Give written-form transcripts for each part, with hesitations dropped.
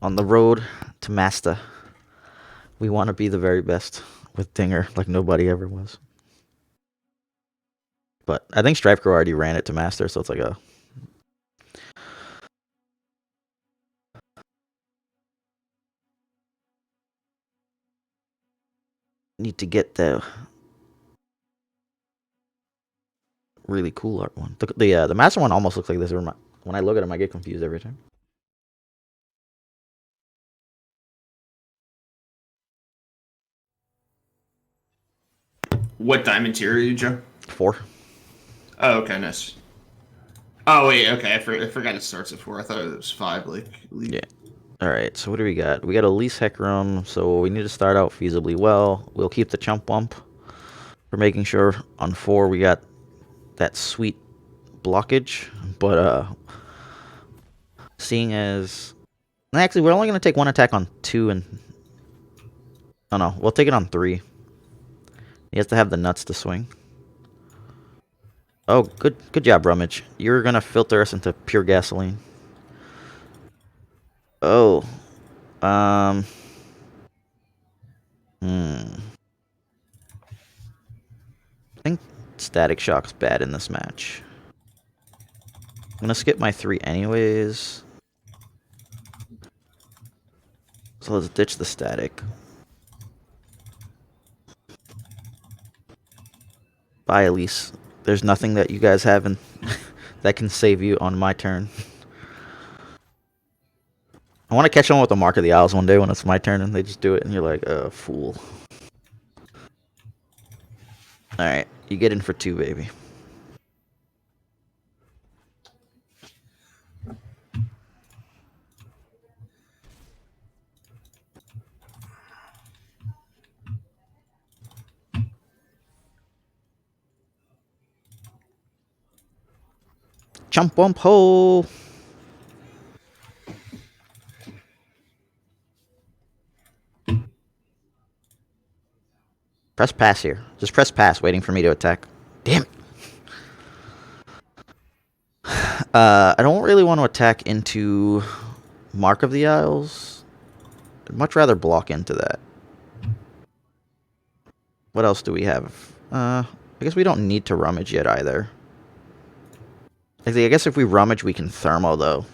on the road to master. We want to be the very best with Dinger, like nobody ever was. But I think Strife Crow already ran it to master, so it's like a need to get the really cool art one. The master one almost looks like this. When I look at him, I get confused every time. What diamond tier are you, Joe? 4. Oh, okay, nice. Oh wait, okay. I forgot it starts at 4. I thought it was 5. Like elite. Yeah. All right. So what do we got? We got Elise Hecarim. So we need to start out feasibly well. We'll keep the chump bump for making sure on 4 we got that sweet blockage. But seeing as actually we're only gonna take 1 attack on 2 and oh no, we'll take it on 3. He has to have the nuts to swing. Oh, good job, Rummage. You're gonna filter us into pure gasoline. Oh, um, I think Static Shock's bad in this match. I'm gonna skip my 3 anyways. So let's ditch the static. Bye, Elise. There's nothing that you guys have in that can save you on my turn. I want to catch on with the Mark of the Isles one day when it's my turn and they just do it and you're like, fool. Alright, you get in for 2, baby. Chump bump ho! Press pass here. Just press pass, waiting for me to attack. Damn it. I don't really want to attack into Mark of the Isles. I'd much rather block into that. What else do we have? I guess we don't need to rummage yet either. I guess if we rummage, we can thermo, though.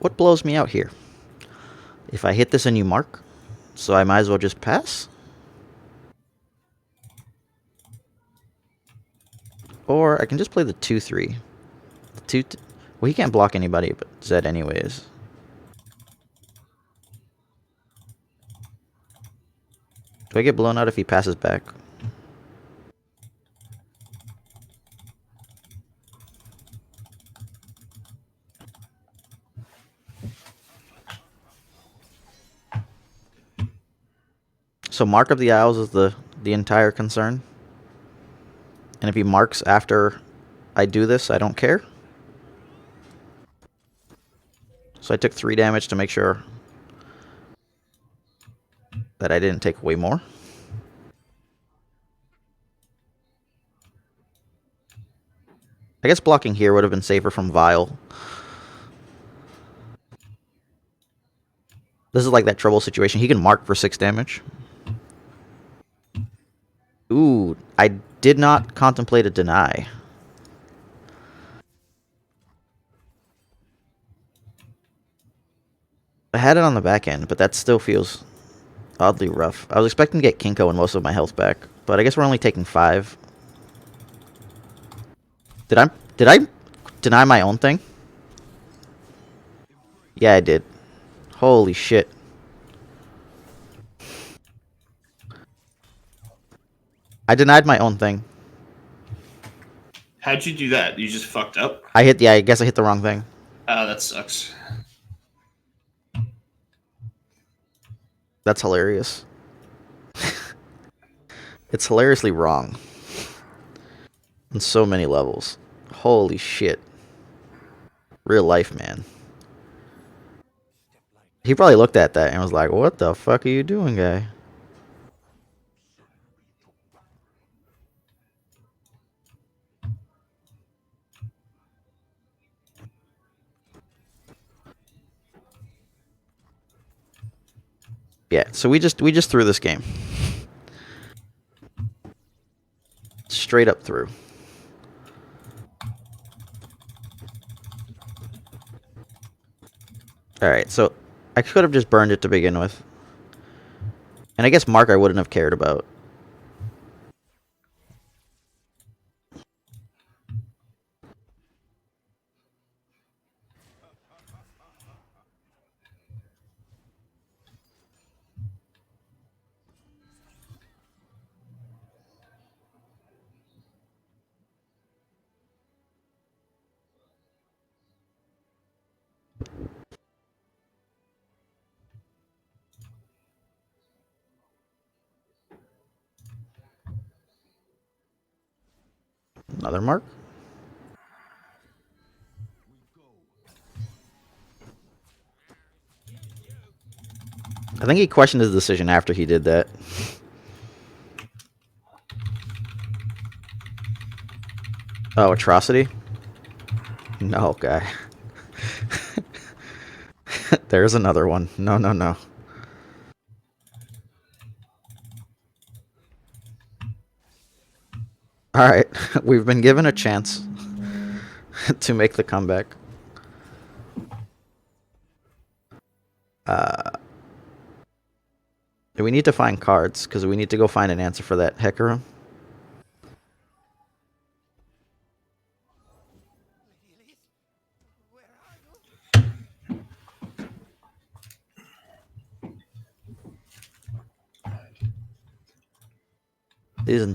What blows me out here? If I hit this and you mark, so I might as well just pass? Or I can just play the 2-3. Well, he can't block anybody but Zed anyways. Do I get blown out if he passes back? So Mark of the Isles is the entire concern? And if he marks after I do this, I don't care? So I took 3 damage to make sure that I didn't take way more. I guess blocking here would have been safer from Vile. This is like that trouble situation. He can mark for 6 damage. Ooh, I did not contemplate a deny. I had it on the back end, but that still feels oddly rough. I was expecting to get Kinko and most of my health back, but I guess we're only taking 5. Did I deny my own thing? Yeah, I did. Holy shit. I denied my own thing. How'd you do that? You just fucked up? I guess I hit the wrong thing. Oh, that sucks. That's hilarious. It's hilariously wrong on so many levels. Holy shit. Real life, man. He probably looked at that and was like, what the fuck are you doing, guy? Yeah, so we just threw this game. Straight up through. Alright, so I could have just burned it to begin with. And I guess Mark I wouldn't have cared about. Another Mark? I think he questioned his decision after he did that. Oh, atrocity? No, guy. There's another one. No, no, no. Alright, we've been given a chance to make the comeback. We need to find cards, because we need to go find an answer for that Hecarim.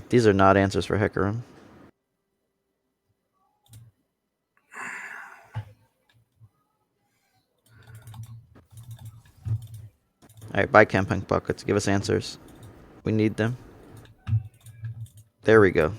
These are not answers for Hecarim. Alright, buy camping buckets. Give us answers. We need them. There we go.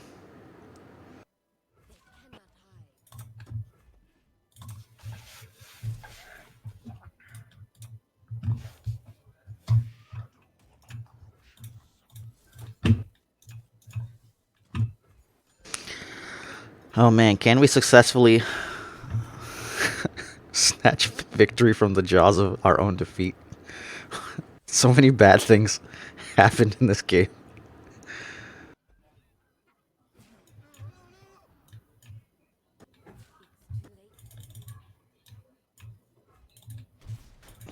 Oh man, can we successfully snatch victory from the jaws of our own defeat? So many bad things happened in this game.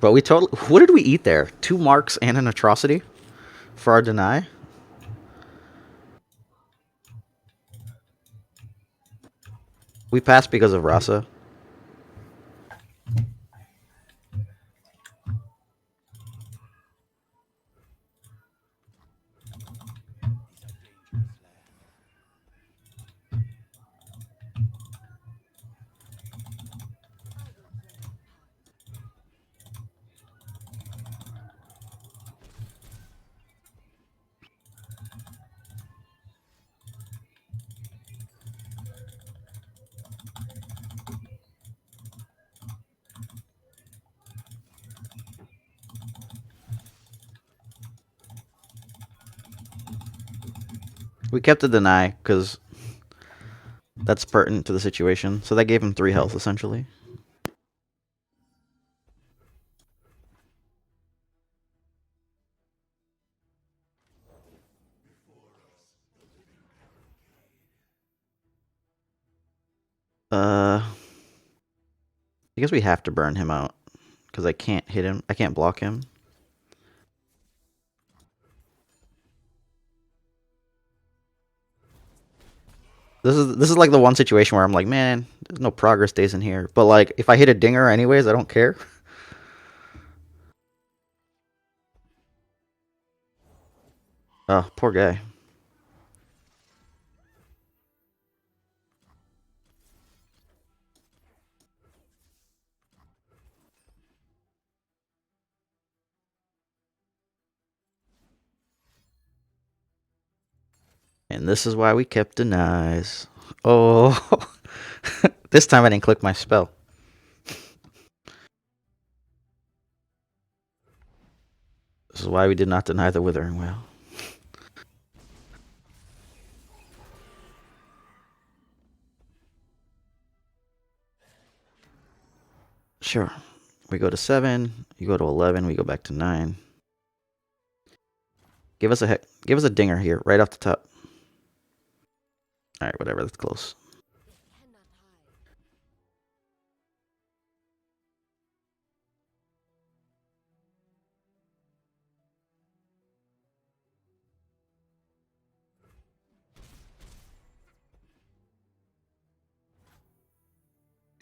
But we totally... What did we eat there? 2 marks and an atrocity for our deny? We passed because of Rasa. We kept the deny because that's pertinent to the situation. So that gave him 3 health, essentially. I guess we have to burn him out because I can't hit him. I can't block him. This is like the one situation where I'm like, man, there's no progress days in here. But like, if I hit a dinger anyways, I don't care. Oh, poor guy. And this is why we kept denies. Oh, this time I didn't click my spell. This is why we did not deny the Withering Wail. Sure. We go to 7. You go to 11. We go back to 9. Give us a dinger here, right off the top. All right, whatever. That's close.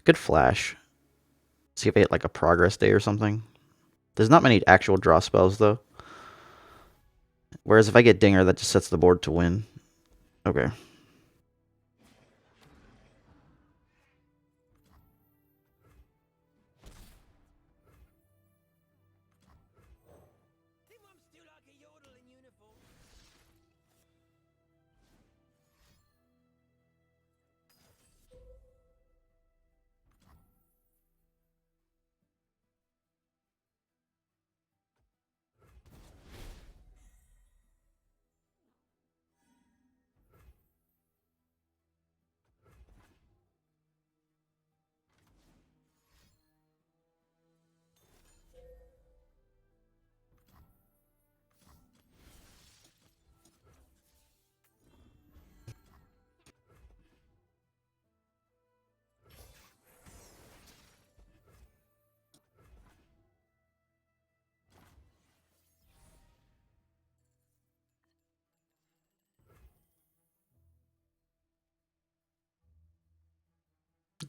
Good flash. See if I hit like a progress day or something. There's not many actual draw spells though. Whereas if I get Dinger, that just sets the board to win. Okay.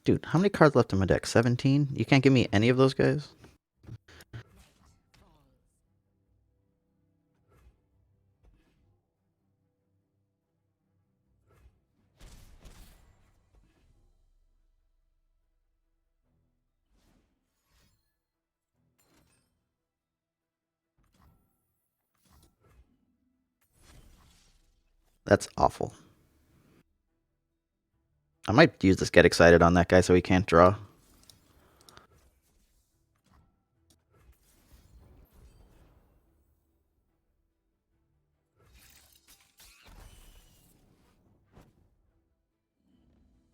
Dude, how many cards left in my deck? 17? You can't give me any of those guys? That's awful. I might use this Get Excited on that guy so he can't draw.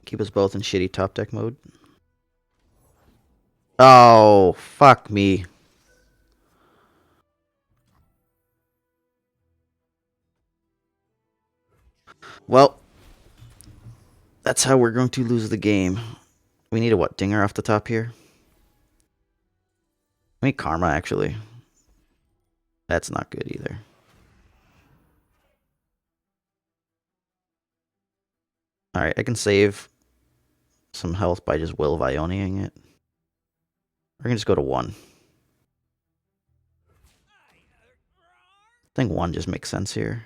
Keep us both in shitty top deck mode. Oh, fuck me. Well, that's how we're going to lose the game. We need a what? Dinger off the top here? We need Karma, actually. That's not good either. Alright, I can save some health by just Will of Ioniing it. Or I can just go to 1. I think 1 just makes sense here.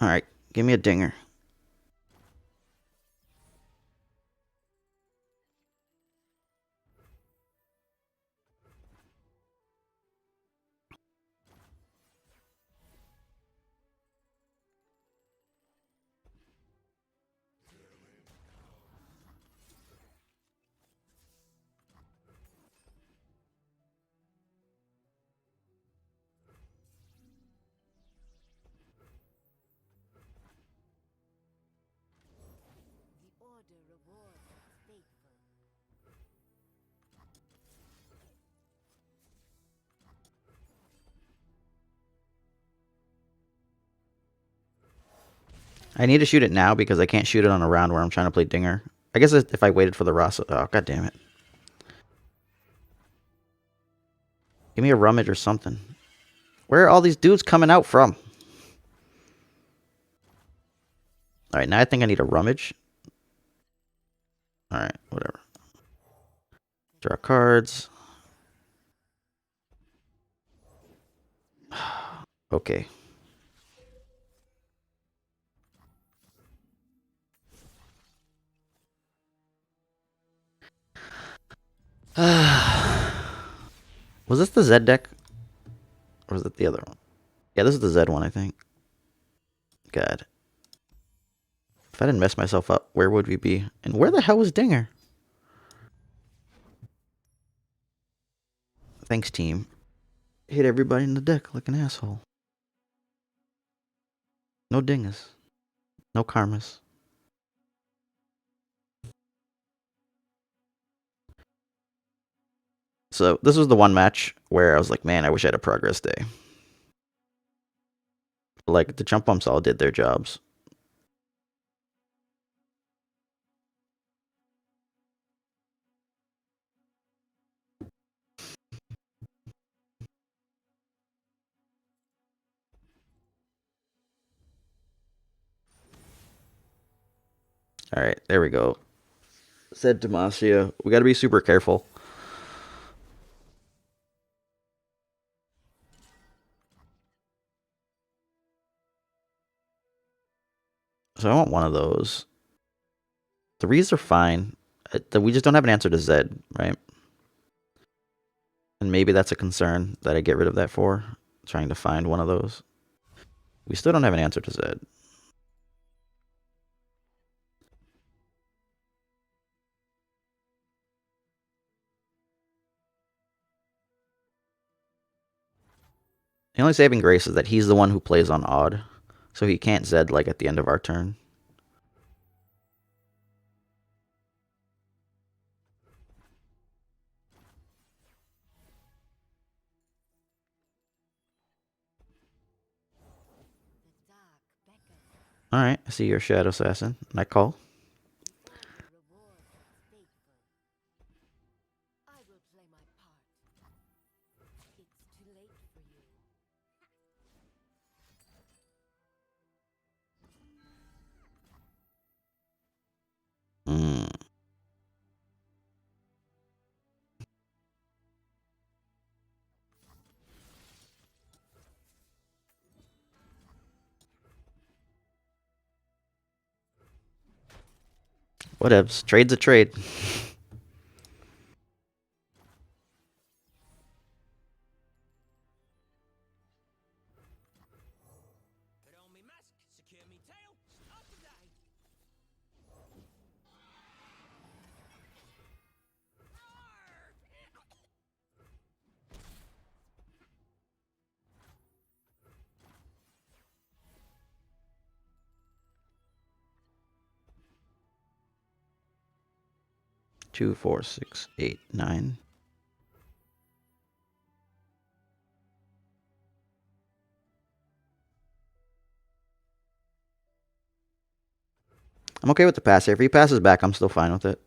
Alright, give me a Dinger. I need to shoot it now because I can't shoot it on a round where I'm trying to play Dinger. I guess if I waited for the Rasa... Oh, god damn it. Give me a Rummage or something. Where are all these dudes coming out from? Alright, now I think I need a Rummage. Alright, whatever. Draw cards. Okay. Was this the Z deck? Or was it the other one? Yeah, this is the Z one, I think. God. If I didn't mess myself up, where would we be? And where the hell was Dinger? Thanks, team. Hit everybody in the deck like an asshole. No dingas. No karmas. So this was the one match where I was like, man, I wish I had a progress day. Like, the jump bumps all did their jobs. Alright, there we go. Said Demacia. We gotta be super careful. So I want one of those. Threes are fine. We just don't have an answer to Z, right? And maybe that's a concern that I get rid of that for. Trying to find one of those. We still don't have an answer to Z. The only saving grace is that he's the one who plays on odd. So he can't Z like at the end of our turn. Alright, I see your Shadow Assassin. I call. Mm. Whatevs. Trade's a trade. Two, 4, 6, 8, 9. I'm okay with the pass here. If he passes back, I'm still fine with it.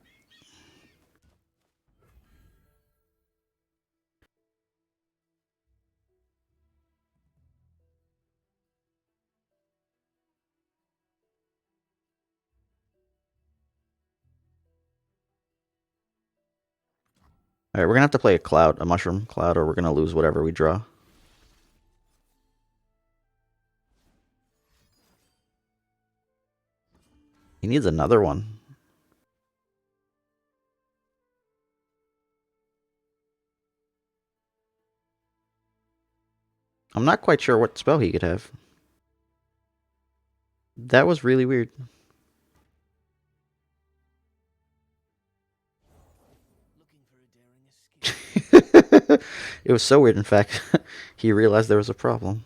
Alright, we're gonna have to play a cloud, a mushroom cloud, or we're gonna lose whatever we draw. He needs another one. I'm not quite sure what spell he could have. That was really weird. It was so weird, in fact. He realized there was a problem.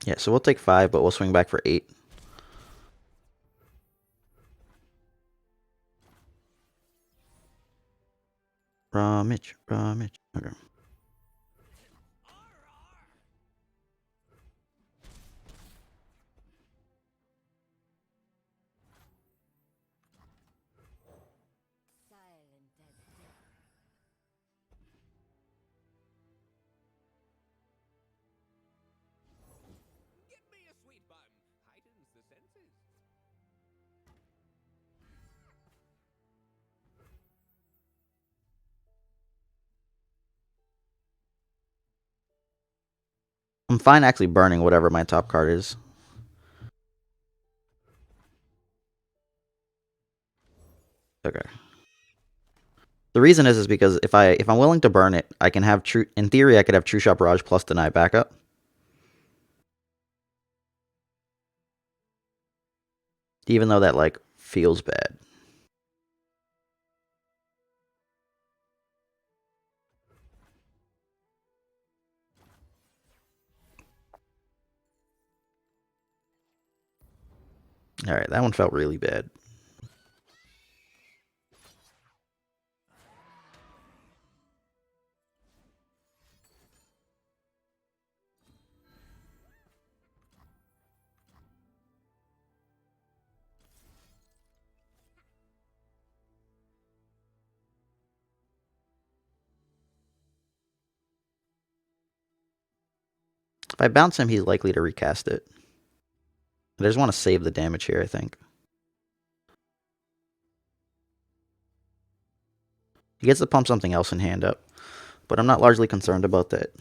Yeah, so we'll take 5, but we'll swing back for 8. Rummage, rummage. Okay. I'm fine actually burning whatever my top card is. Okay. The reason is because if I'm willing to burn it, I can have true. In theory, I could have True Shot Barrage plus deny backup. Even though that like feels bad. All right, that one felt really bad. If I bounce him, he's likely to recast it. I just want to save the damage here, I think. He gets to pump something else in hand up, but I'm not largely concerned about that.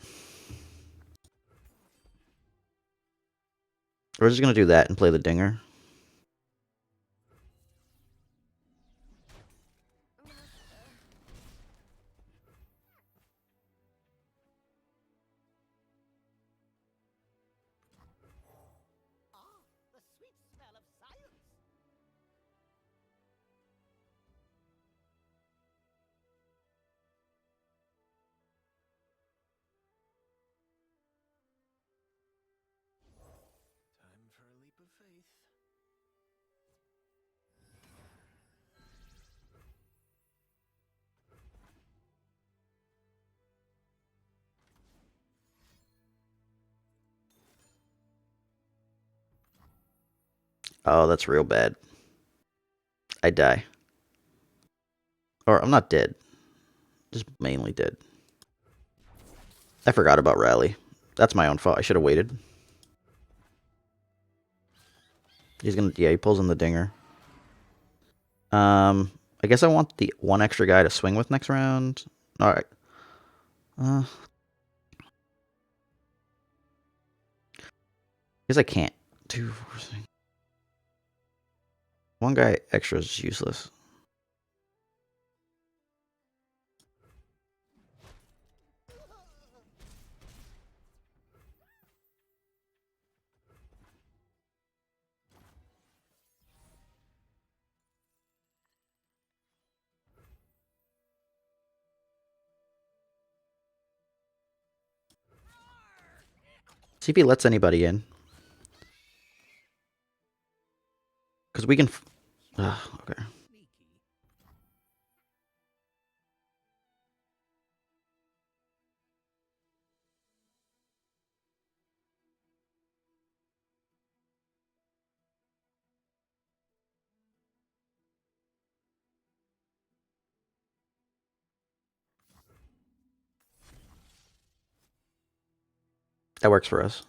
We're just going to do that and play the Dinger. Oh, that's real bad. I die. Or I'm not dead. Just mainly dead. I forgot about Rally. That's my own fault. I should have waited. He's gonna, yeah, he pulls in the Dinger. I guess I want the one extra guy to swing with next round. All right. I guess I can't. 2, 4, 6. One guy extra is useless. See if he lets anybody in. Because we can... okay. That works for us.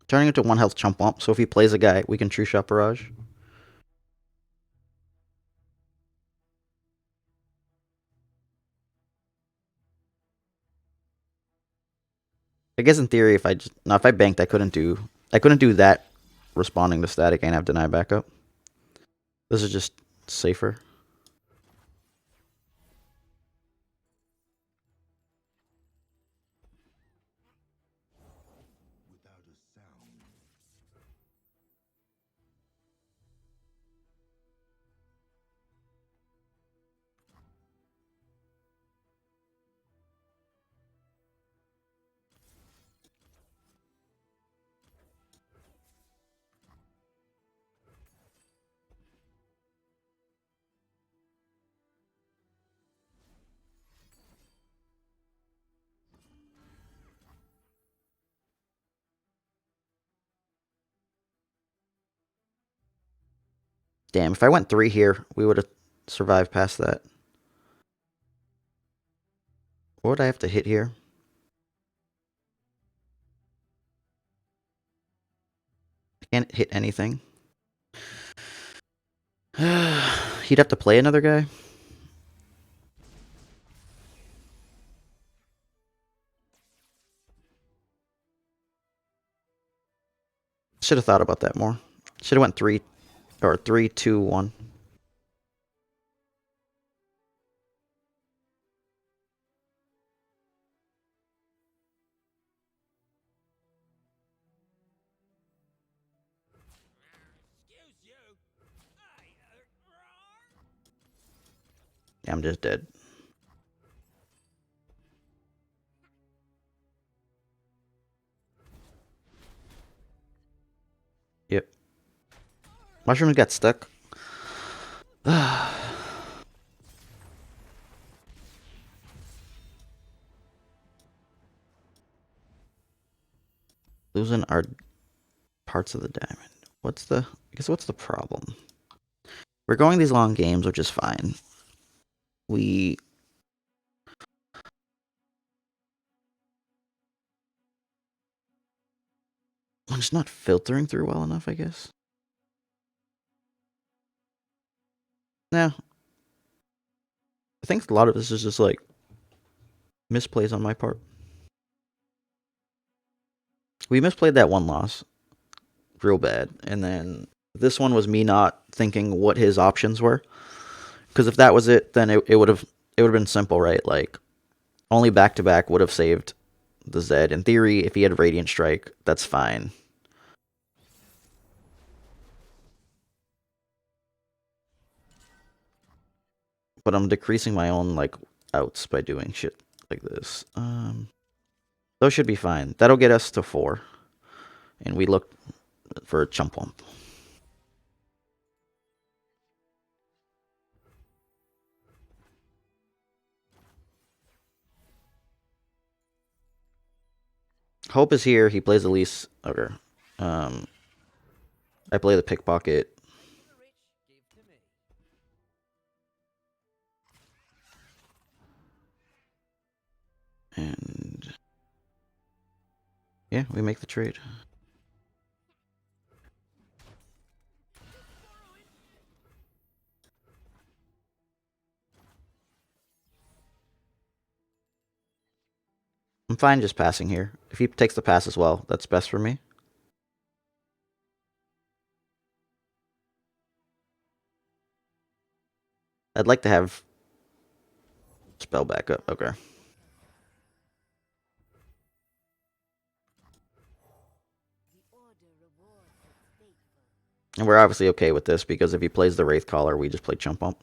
Turning into 1 health chump wump, so if he plays a guy, we can True Shot Barrage. I guess in theory, if I just... No, if I banked, I couldn't do that responding to static and have deny backup. This is just safer. Damn, if I went 3 here, we would have survived past that. What would I have to hit here? I can't hit anything. He'd have to play another guy. Should have thought about that more. Should have went 3 or 3, 2, 1. Yeah, I'm just dead. Yep. Mushrooms got stuck. Losing our parts of the diamond. What's the... I guess what's the problem? We're going these long games, which is fine. We... I'm just not filtering through well enough, I guess. No. I think a lot of this is just like misplays on my part. We misplayed that one loss real bad, and then this one was me not thinking what his options were. Because if that was it, then it would have been simple, right? Like only back to back would have saved the Zed. In theory, if he had Radiant Strike, that's fine. But I'm decreasing my own like outs by doing shit like this. Those should be fine. That'll get us to 4, and we look for a chump wump. Hope is here. He plays Elise. Okay. I play the pickpocket. And yeah, we make the trade. I'm fine just passing here. If he takes the pass as well, that's best for me. I'd like to have spell backup. Okay. And we're obviously okay with this because if he plays the Wraith Caller, we just play Chump Bump.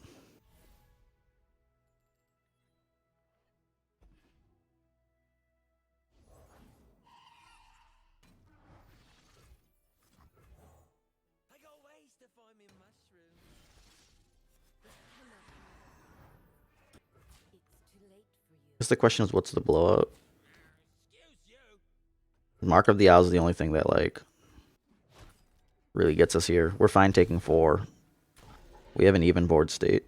Guess the question is, what's the blowout? Mark of the Owls is the only thing that, like, really gets us here. We're fine taking 4. We have an even board state.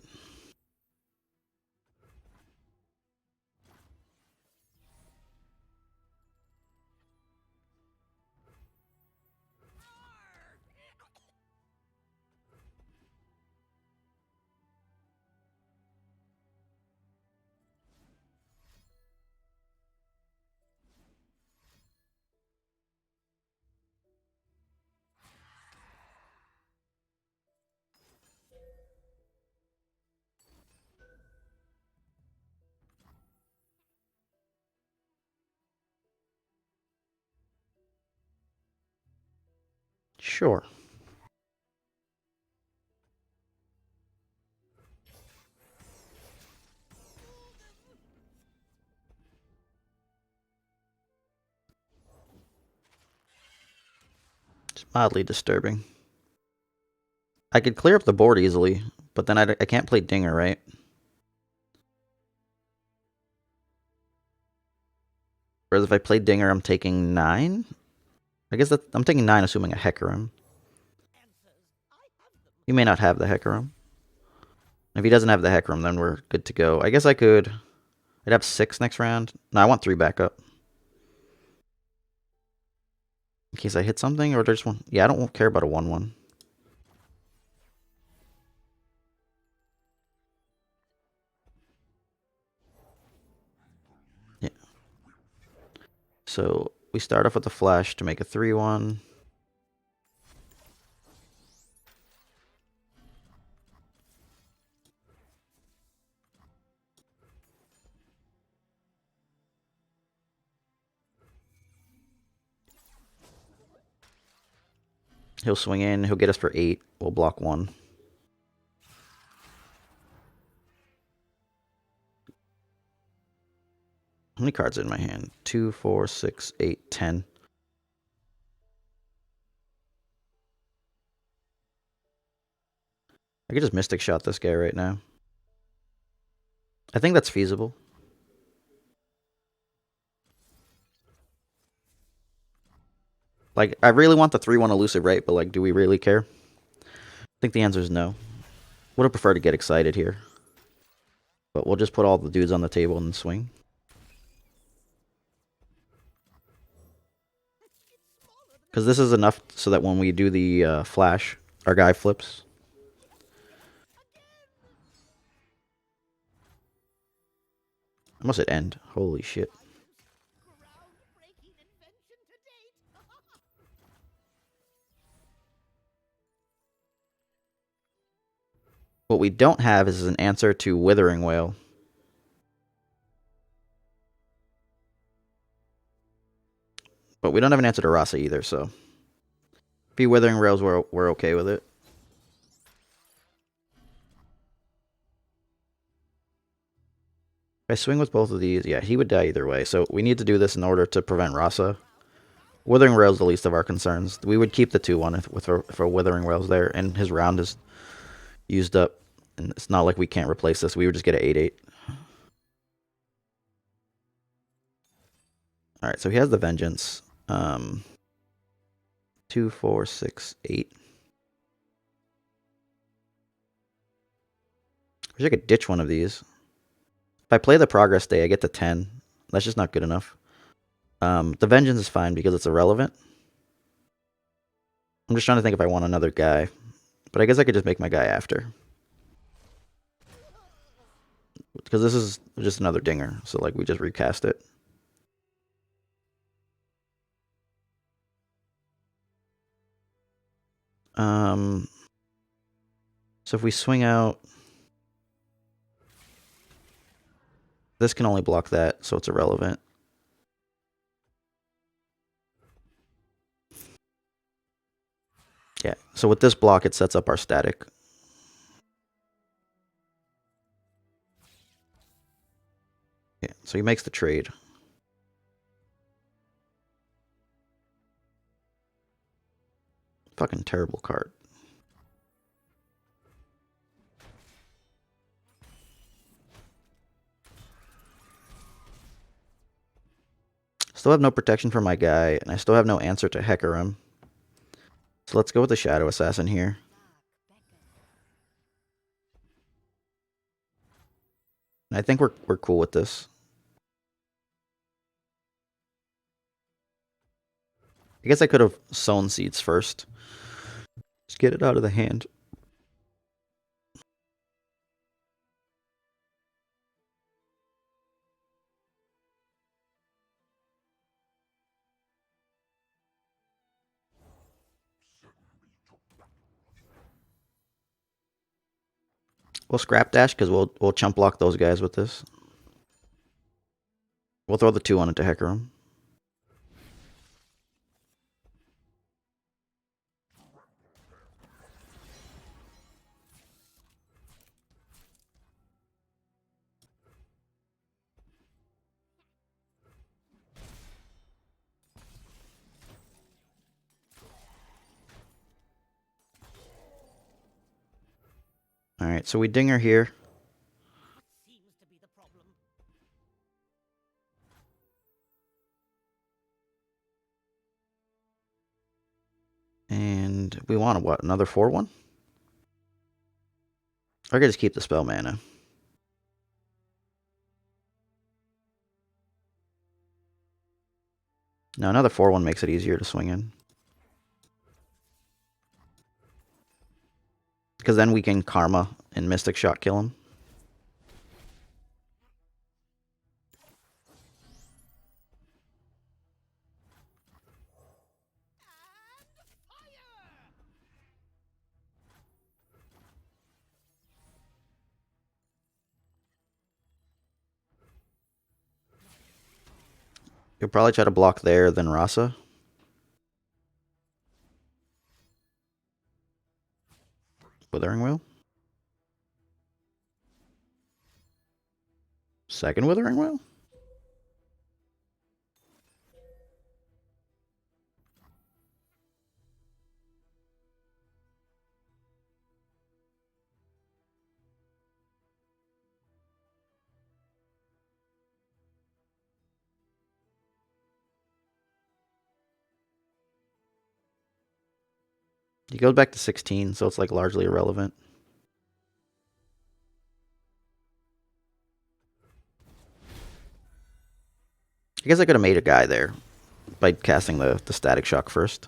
Sure. It's mildly disturbing. I could clear up the board easily, but then I can't play Dinger, right? Whereas if I play Dinger, I'm taking 9? I guess that I'm taking 9, assuming a Hecarim. He may not have the Hecarim. If he doesn't have the Hecarim, then we're good to go. I guess I could... I'd have 6 next round. No, I want 3 backup. In case I hit something, or there's one... Yeah, I don't care about a 1-1. Yeah. So, we start off with the Flash to make a 3-1. He'll swing in. He'll get us for 8. We'll block 1. How many cards are in my hand? 2, 4, 6, 8, 10. I could just Mystic Shot this guy right now. I think that's feasible. Like, I really want the 3-1 elusive, right? But, like, do we really care? I think the answer is no. Would have preferred to get excited here. But we'll just put all the dudes on the table and swing. Because this is enough so that when we do the flash, our guy flips. I must hit end. Holy shit. What we don't have is an answer to Withering Wail. But we don't have an answer to Rasa either, so... If he Withering Wails, we're okay with it. If I swing with both of these, yeah, he would die either way. So we need to do this in order to prevent Rasa. Withering Wail's the least of our concerns. We would keep the 2-1 if our Withering Wail's there, and his round is used up. And it's not like we can't replace this. We would just get an 8-8. Alright, so he has the Vengeance. 2, 4, 6, 8. I wish I could ditch one of these. If I play the Progress Day, I get to 10. That's just not good enough. The Vengeance is fine because it's irrelevant. I'm just trying to think if I want another guy. But I guess I could just make my guy after. Because this is just another dinger. So, like, we just recast it. So if we swing out... This can only block that, so it's irrelevant. Yeah, so with this block, it sets up our static. Yeah, so he makes the trade. Fucking terrible card. Still have no protection for my guy, and I still have no answer to Hecarim. So let's go with the Shadow Assassin here. And I think we're cool with this. I guess I could have sown seeds first. Just get it out of the hand. We'll scrap dash because we'll chump block those guys with this. We'll throw the 2 on into Hecarim. Alright, so we dinger here. And we want, what, another 4-1? I could just keep the spell mana. No, another 4/1 makes it easier to swing in. Because then we can Karma and Mystic Shot kill him. You'll probably try to block there, then Rasa. Withering Wheel. Second Withering Wheel? He goes back to 16, so it's like largely irrelevant. I guess I could have made a guy there by casting the Static Shock first.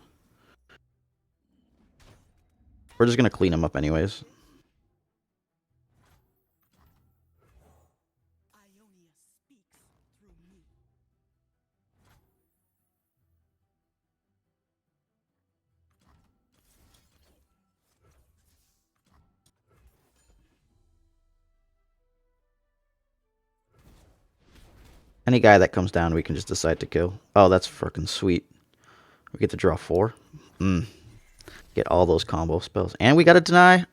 We're just going to clean him up anyways. Any guy that comes down, we can just decide to kill. Oh, that's freaking sweet. We get to draw 4. Get all those combo spells. And we got to deny.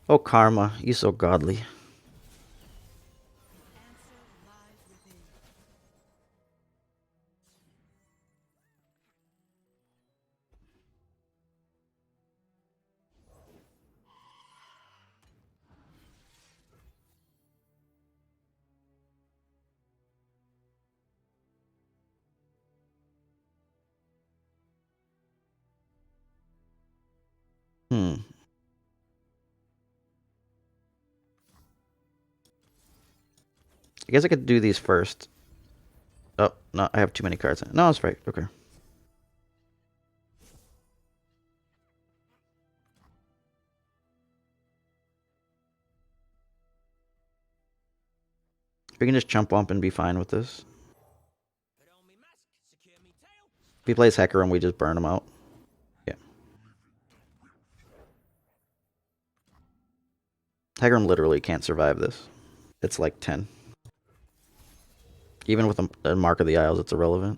Oh, Karma. You so godly. I guess I could do these first. Oh, no, I have too many cards. No, that's right. Okay. We can just chump bump and be fine with this. If he plays Hecarim, we just burn him out. Yeah. Hecarim literally can't survive this. It's like 10. Even with a Mark of the Isles, it's irrelevant.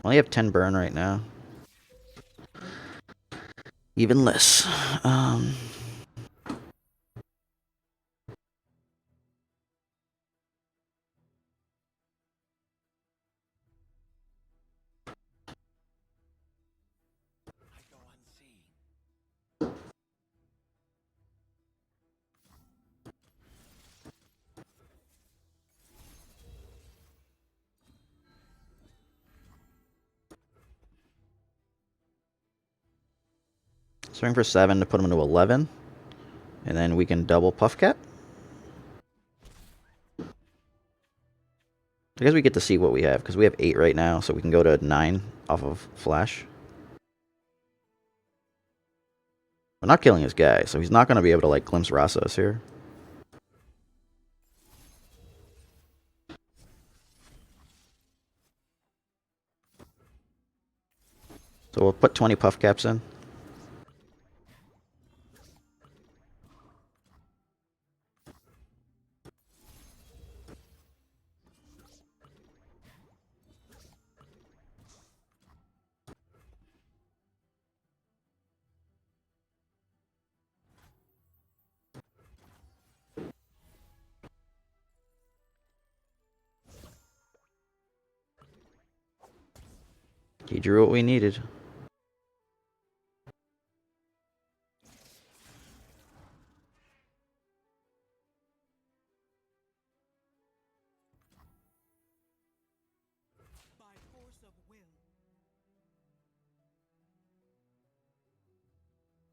I only have 10 burn right now. Even less. Swing for 7 to put him into 11. And then we can double Puff Cat. I guess we get to see what we have, because we have 8 right now, so we can go to 9 off of Flash. We're not killing his guy, so he's not going to be able to, like, glimpse Rasa us here. So we'll put 20 Puff Caps in. He drew what we needed.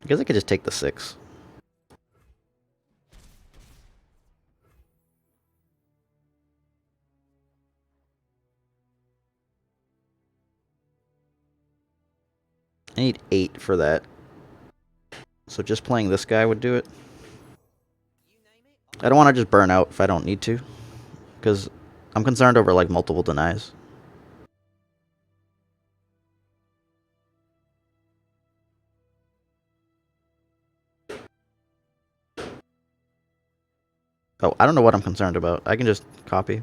I guess I could just take the 6. I need 8 for that. So just playing this guy would do it. I don't want to just burn out if I don't need to. Because I'm concerned over like multiple denies. Oh, I don't know what I'm concerned about. I can just copy.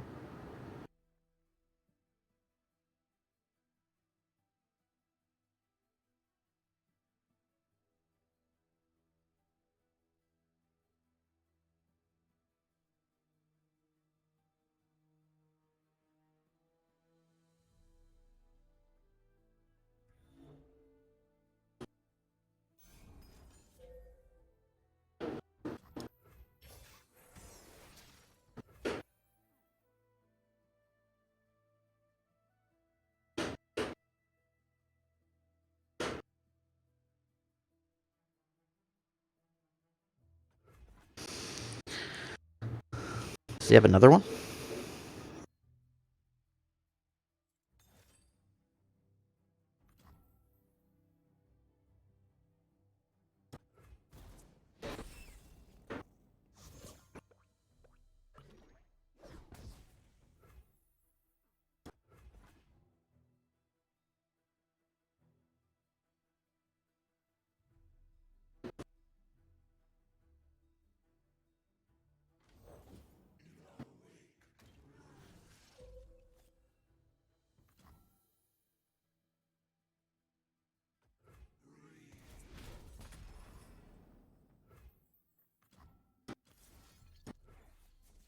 Does he have another one?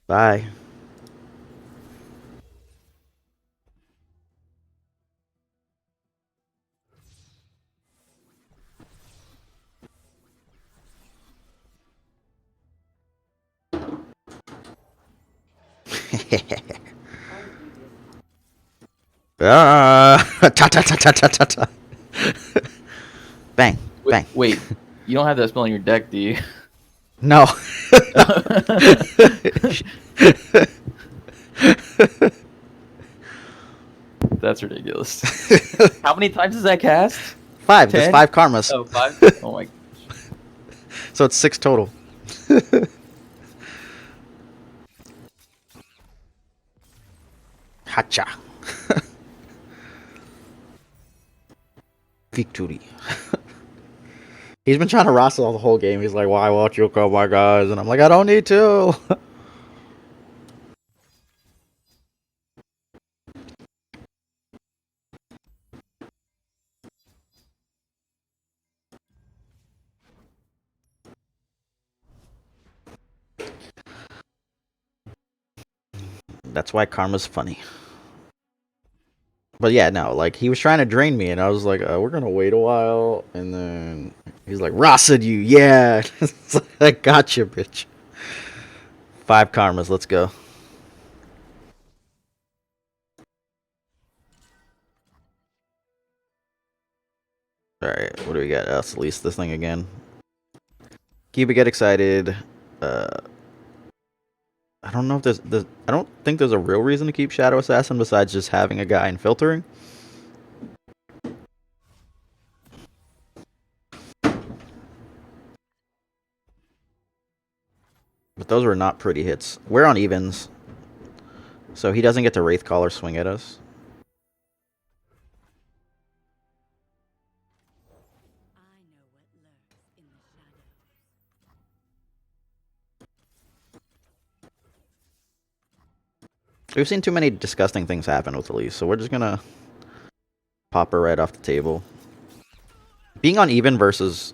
Bye. Ta ta ta ta ta ta ta. Bang, bang. Wait, you don't have that spell in your deck, do you? No. That's ridiculous. How many times does that cast? 5. There's 10? 5 karmas. Oh, 5? Oh my. So it's 6 total. Hacha. Victory. He's been trying to wrestle the whole game. He's like, why won't you kill my guys? And I'm like, I don't need to. That's why karma's funny. But yeah, no, like, he was trying to drain me, and I was like, we're gonna wait a while, and then he's like, Rossed you, yeah. It's like, I got you, bitch. 5 karmas, let's go. Alright, what do we got? Let's release this thing again. Keep it, get excited. I don't know if there's I don't think there's a real reason to keep Shadow Assassin besides just having a guy and filtering. But those were not pretty hits. We're on evens, so he doesn't get to Wraith Caller swing at us. We've seen too many disgusting things happen with Elise, so we're just gonna pop her right off the table. Being on even versus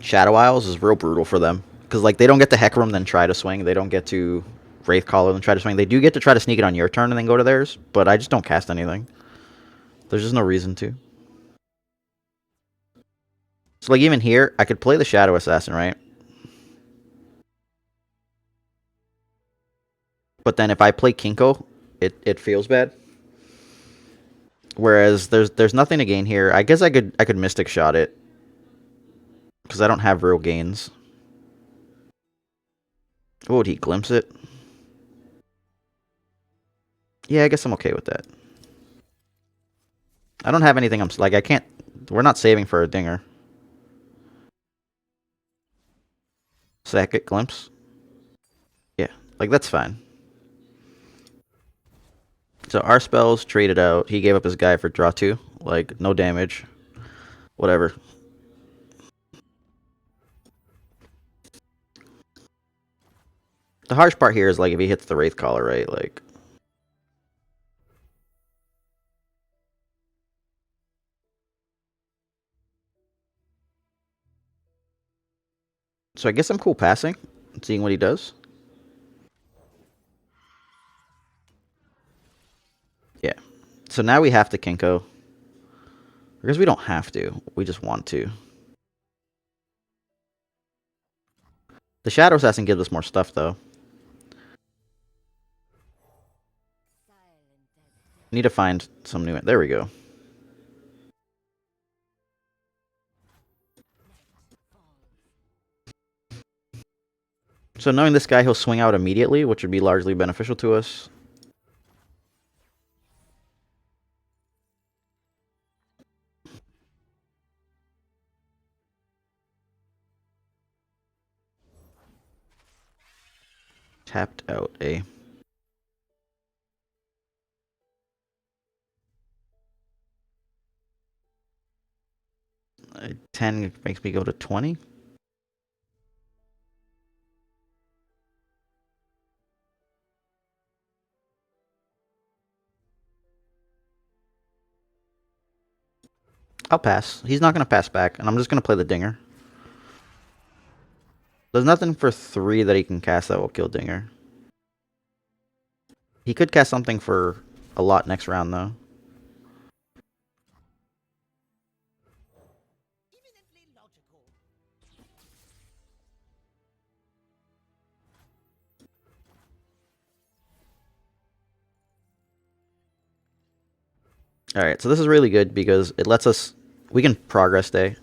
Shadow Isles is real brutal for them. Because, like, they don't get to Heck Room then try to swing. They don't get to Wraith Caller and try to swing. They do get to try to sneak it on your turn and then go to theirs, but I just don't cast anything. There's just no reason to. So like even here, I could play the Shadow Assassin, right? But then if I play Kinko, it feels bad. Whereas there's nothing to gain here. I guess I could Mystic Shot it. Because I don't have real gains. Oh, would he glimpse it? Yeah, I guess I'm okay with that. I don't have anything I'm... Like, I can't... We're not saving for a dinger. Sack it, glimpse. Yeah, like, that's fine. So our spells traded out. He gave up his guy for draw 2. Like, no damage. Whatever. The harsh part here is, like, if he hits the Wraith Caller, right? Like... So I guess I'm cool passing. And seeing what he does. Yeah. So now we have to Kinko. Because we don't have to. We just want to. The Shadow Assassin gives us more stuff, though. Need to find some new... There we go. So knowing this guy, he'll swing out immediately, which would be largely beneficial to us. Tapped out a... 10 makes me go to 20. I'll pass. He's not going to pass back, and I'm just going to play the Dinger. There's nothing for 3 that he can cast that will kill Dinger. He could cast something for a lot next round, though. Alright, so this is really good because it lets us... We can progress day.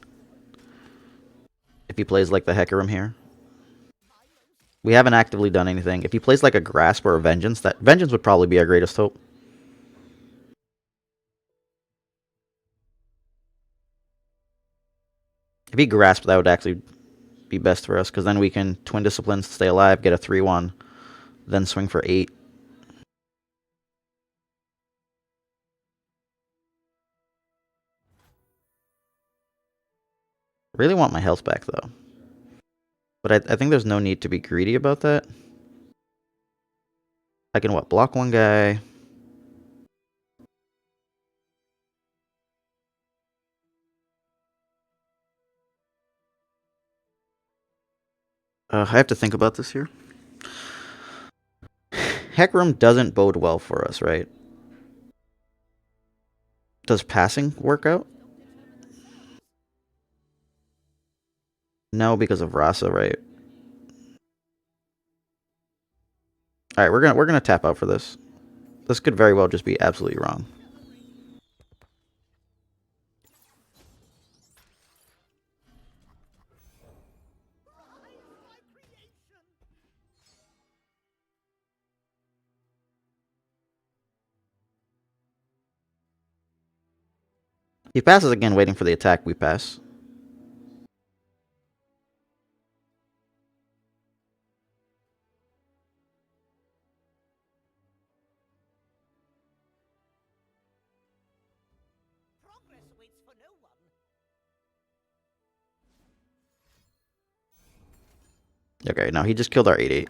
If he plays like the Hecarim here. We haven't actively done anything. If he plays like a Grasp or a Vengeance, that Vengeance would probably be our greatest hope. If he Grasp, that would actually be best for us, because then we can Twin Disciplines to stay alive, get a 3-1, then swing for 8. Really want my health back, though. But I think there's no need to be greedy about that. I can, what, block one guy. I have to think about this here. Hecarim doesn't bode well for us, right? Does passing work out? No, because of Rasa, right? Alright, we're gonna tap out for this. This could very well just be absolutely wrong. He passes again, waiting for the attack. We pass. Okay, no, he just killed our 8-8.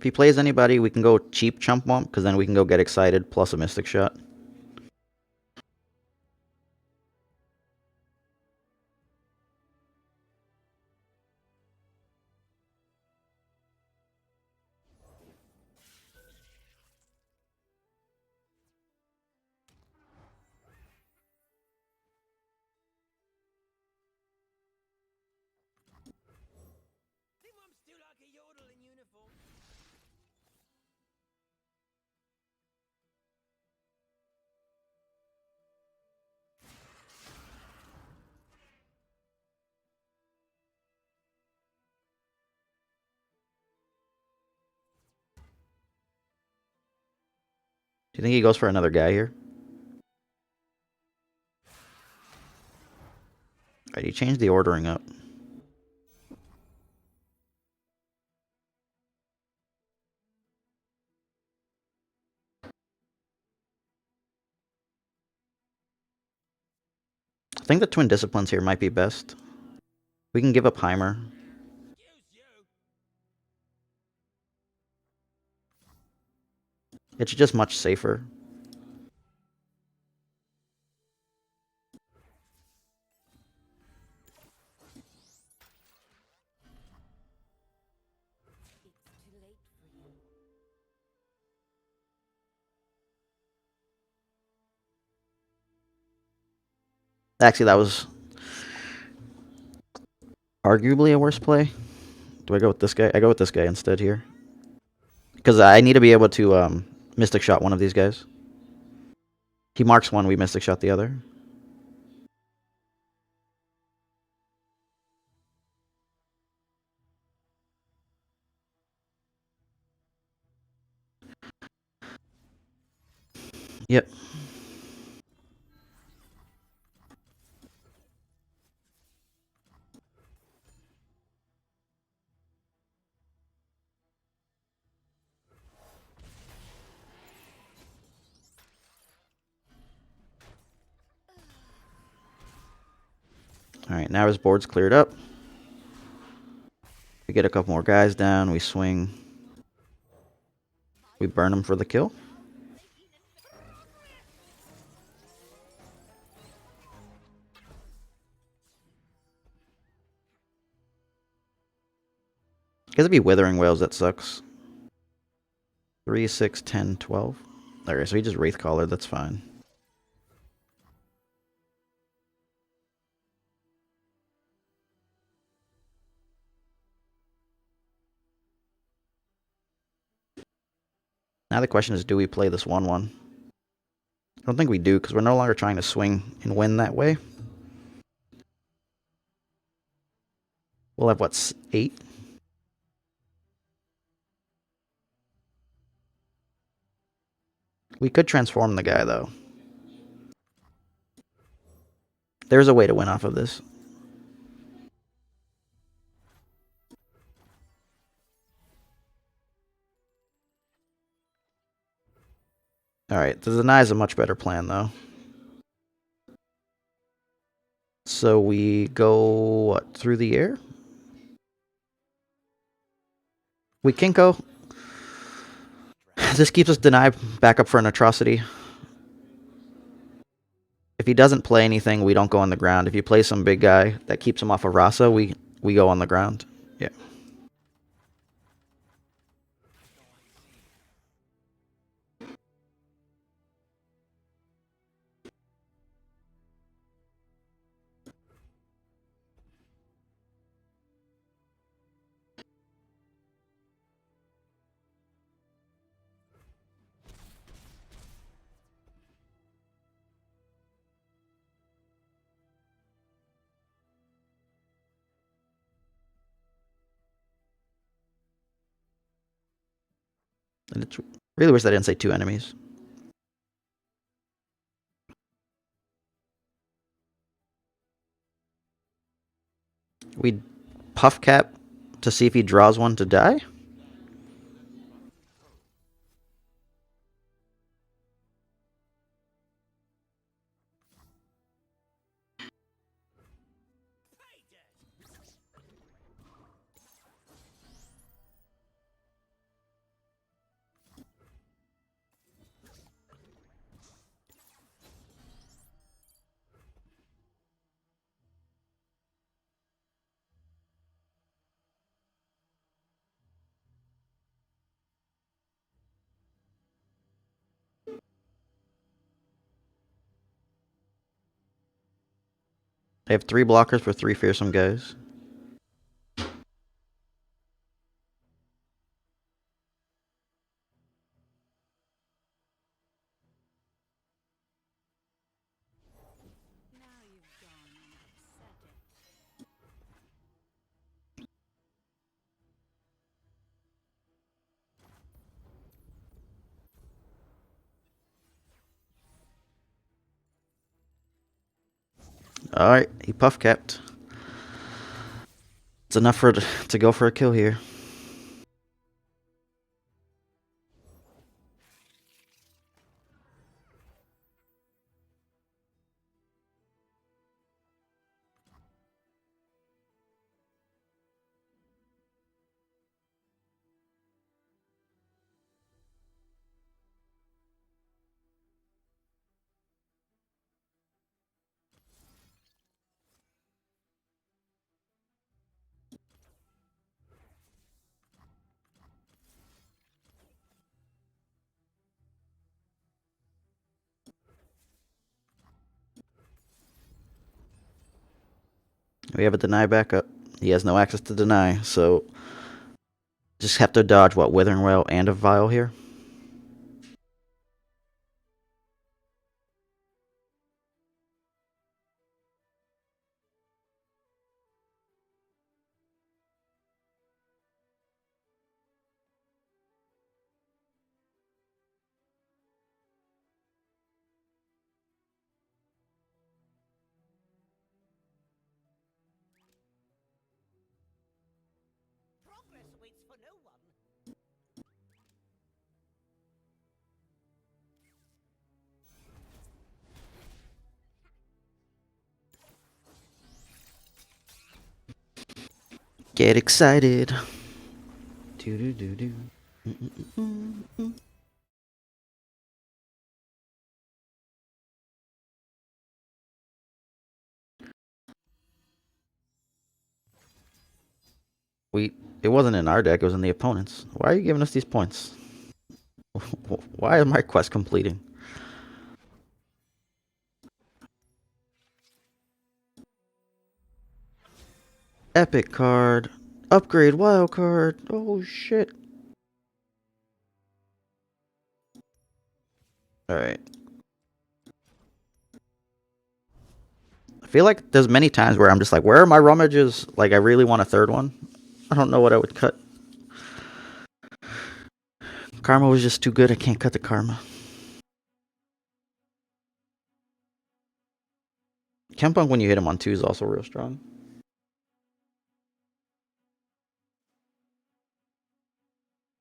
If he plays anybody, we can go cheap chump wump, because then we can go get excited plus a mystic shot. Do you think he goes for another guy here? Alright, he changed the ordering up. I think the Twin Disciplines here might be best. We can give up Heimer. It's just much safer. Actually, that was arguably a worse play. Do I go with this guy? I go with this guy instead here. Because I need to be able to Mystic Shot one of these guys. He marks one, we Mystic Shot the other. Yep. Alright, now his board's cleared up. We get a couple more guys down, we swing. We burn him for the kill. Because it'd be Withering Whales, that sucks. 3, 6, 10, 12. Alright, so he just Wraith Caller, that's fine. Now the question is, do we play this 1-1? I don't think we do, because we're no longer trying to swing and win that way. We'll have, what, 8? We could transform the guy, though. There's a way to win off of this. Alright, the deny is a much better plan, though. So we go, what, through the air? We Kinko. This keeps us deny back up for an atrocity. If he doesn't play anything, we don't go on the ground. If you play some big guy that keeps him off of Rasa, we go on the ground. Yeah. And it's really wish I didn't say 2 enemies. We Puff Cap to see if he draws one to die. They have 3 blockers for 3 fearsome guys. Alright, he puff capped. It's enough for to go for a kill here. We have a deny backup. He has no access to deny, so just have to dodge what, Withering Well and a Vial here. Progress waits for no one. Get excited. Do do do do. It wasn't in our deck, it was in the opponent's. Why are you giving us these points? Why is my quest completing? Epic card. Upgrade wild card. Oh shit. Alright. I feel like there's many times where I'm just like, where are my rummages? Like, I really want a third one. I don't know what I would cut. Karma was just too good. I can't cut the karma. Kempunk, when you hit him on 2, is also real strong.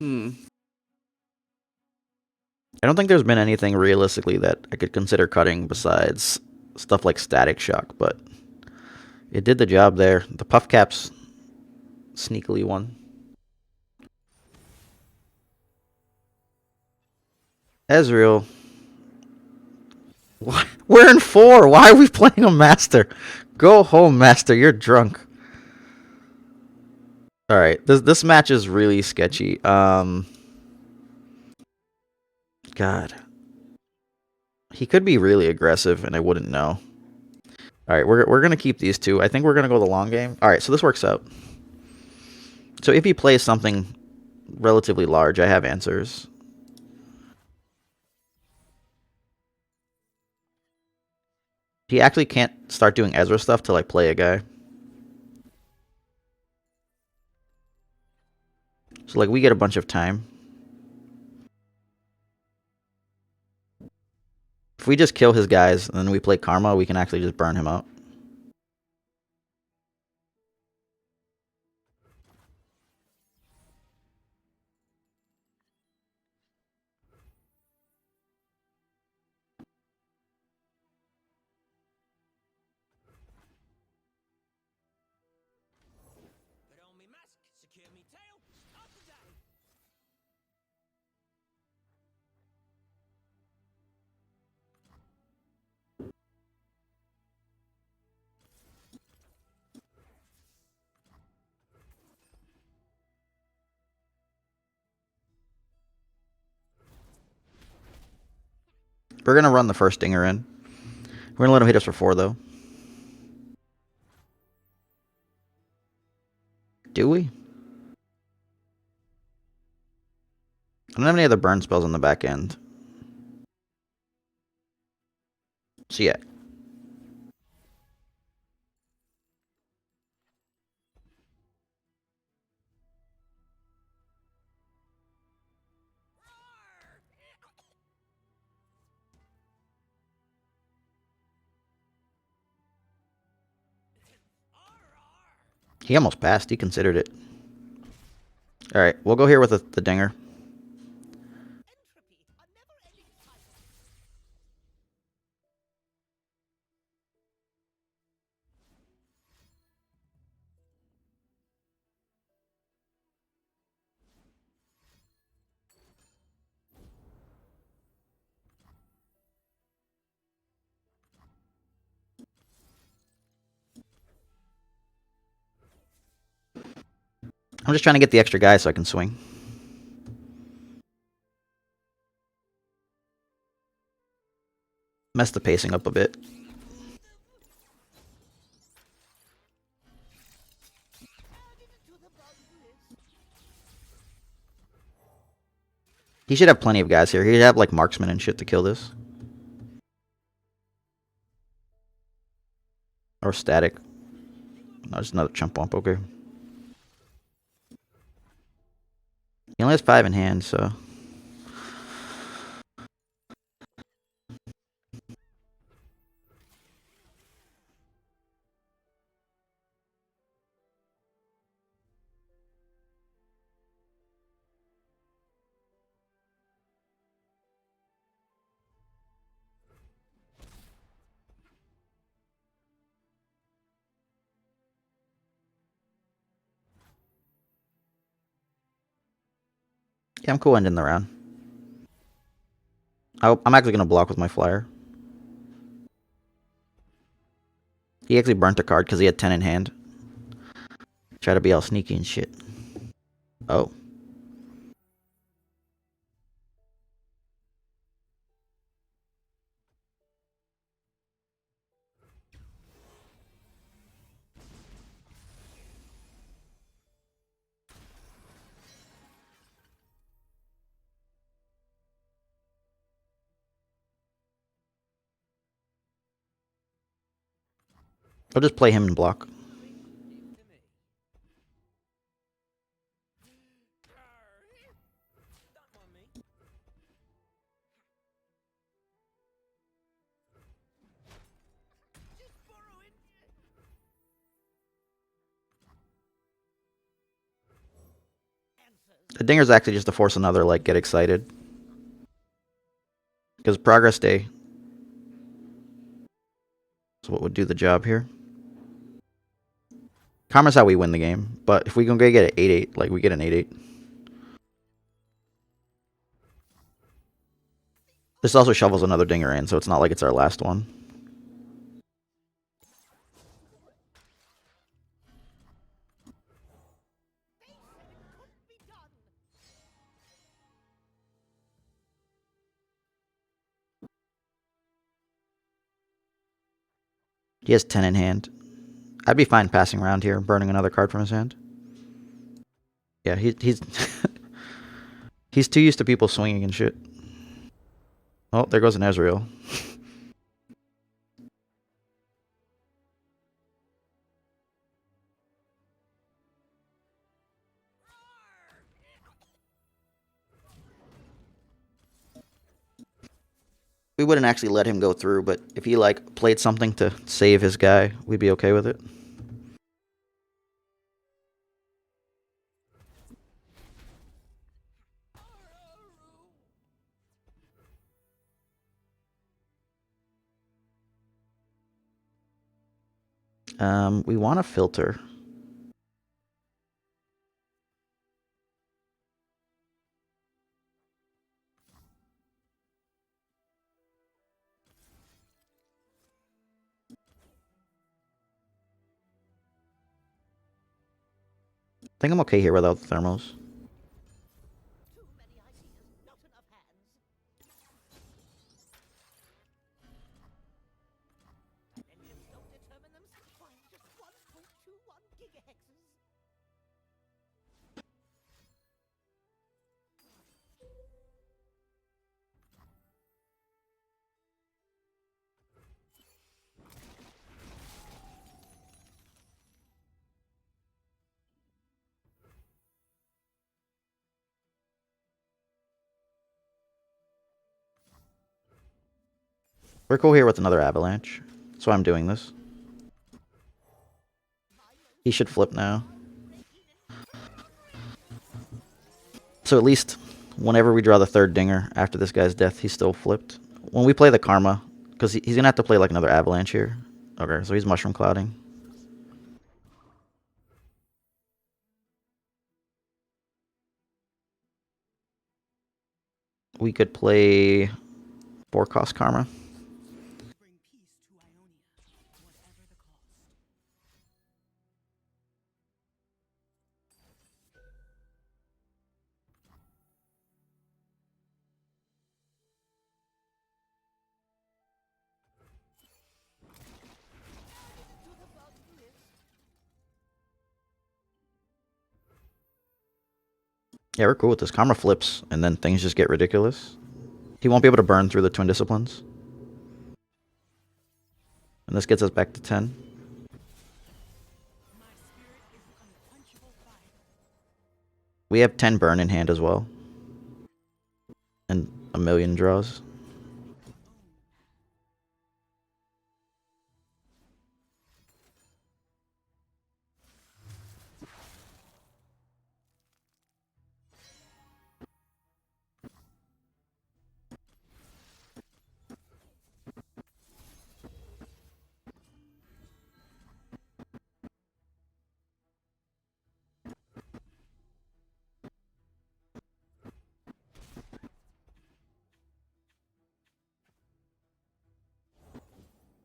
I don't think there's been anything realistically that I could consider cutting besides stuff like Static Shock, but it did the job there. The puff caps sneakily won. Ezreal. What? We're in 4. Why are we playing a master? Go home, master. You're drunk. All right. This match is really sketchy. God. He could be really aggressive, and I wouldn't know. All right, we're gonna keep these 2. I think we're gonna go the long game. All right, so this works out. So if he plays something relatively large, I have answers. He actually can't start doing Ezra stuff till I play a guy. So like we get a bunch of time. If we just kill his guys and then we play Karma, we can actually just burn him out. Put on me mask, secure me tail, start the day. We're gonna run the first dinger in. We're gonna let him hit us for 4 though. I don't have any other burn spells on the back end. So yeah. He almost passed. He considered it. Alright, we'll go here with the dinger. Entropy, a never-ending cycle. I'm just trying to get the extra guy so I can swing. Mess the pacing up a bit. Added to the bug list. He should have plenty of guys here. He'd have like marksmen and shit to kill this. Or static. No, just another chump bump. Okay. He only has 5 in hand, so. Yeah, I'm cool ending the round. I'm actually going to block with my flyer. He actually burnt a card because he had 10 in hand. Try to be all sneaky and shit. Oh. I'll just play him and block. Don't mind me. Just borrowing. Answers. The dinger's actually just to force another, like, get excited. Because progress day is what would do the job here. Karma's how we win the game. But if we can get an 8-8, like, we get an 8-8. This also shovels another dinger in, so it's not like it's our last one. Couldn't be done. He has 10 in hand. I'd be fine passing around here, burning another card from his hand. Yeah, he's he's too used to people swinging and shit. Oh, there goes an Ezreal. We wouldn't actually let him go through, but if he like played something to save his guy, we'd be okay with it. We want to filter. I think I'm okay here without the thermals. Too many ideas, not enough hands. Engines don't determine themselves by just 1.21 gigahexes. We're cool here with another avalanche. That's why I'm doing this. He should flip now. So at least whenever we draw the third dinger after this guy's death, he's still flipped. When we play the Karma, because he's going to have to play like another avalanche here. Okay, so he's mushroom clouding. We could play 4-cost Karma. Bring peace to Ionia, whatever the cost. Yeah, we're cool with this. Karma flips, and then things just get ridiculous. He won't be able to burn through the Twin Disciplines. And this gets us back to 10. My spirit is unquenchable fire. We have 10 burn in hand as well. And a million draws.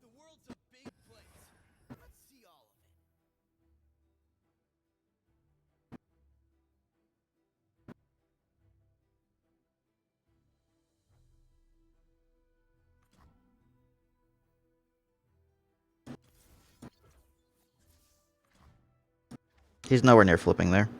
The world's a big place. Let's see all of it. He's nowhere near flipping there.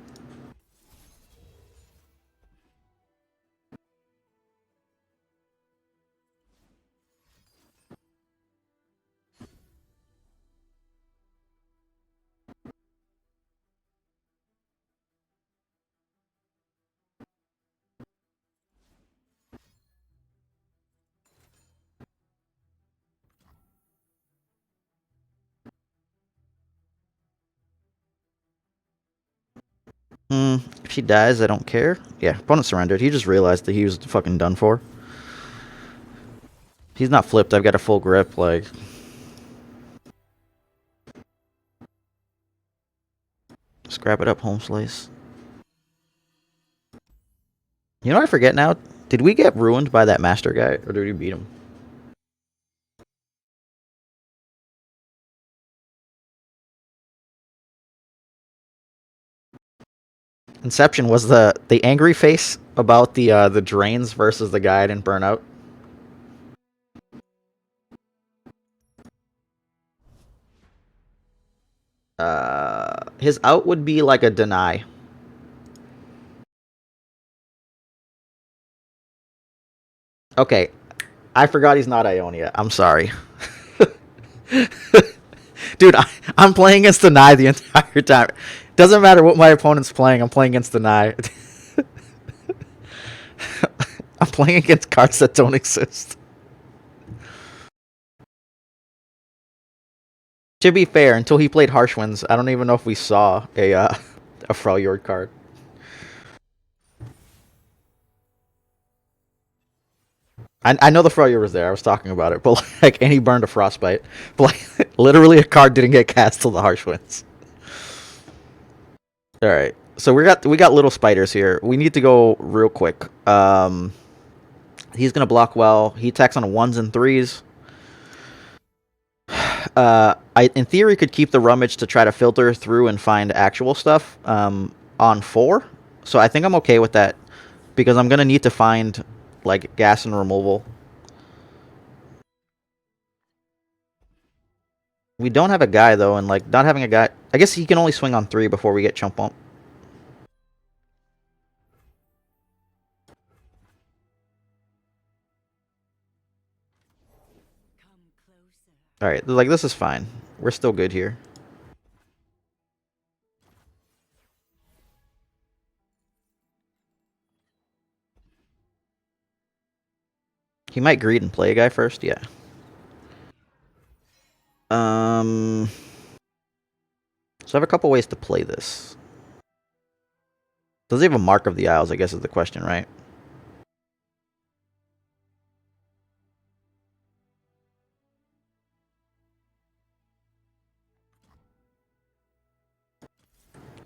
If he dies, I don't care. Yeah, opponent surrendered. He just realized that he was fucking done for. He's not flipped. I've got a full grip, like... Scrap it up, home slice. You know what I forget now? Did we get ruined by that master guy, or did we beat him? Inception was the angry face about the drains versus the guy I didn't burn out. His out would be like a deny. Okay, I forgot he's not Ionia. I'm sorry. Dude, I'm playing against deny the entire time. Doesn't matter what my opponent's playing, I'm playing against deny. I'm playing against cards that don't exist. To be fair, until he played Harsh Winds, I don't even know if we saw a Freljord card. I know the Freljord was there. I was talking about it, but like, and he burned a Frostbite. But like, literally, a card didn't get cast till the Harsh Winds. All right, so we got little spiders here. We need to go real quick. He's gonna block well. He attacks on 1s and 3s. I in theory could keep the rummage to try to filter through and find actual stuff on 4. So I think I'm okay with that because I'm gonna need to find like gas and removal. We don't have a guy though, and like not having a guy, I guess he can only swing on 3 before we get chump bump. Come closer. All right, like this is fine. We're still good here. He might greed and play a guy first, yeah. So I have a couple ways to play this. Does he have a Mark of the Isles, I guess is the question, right?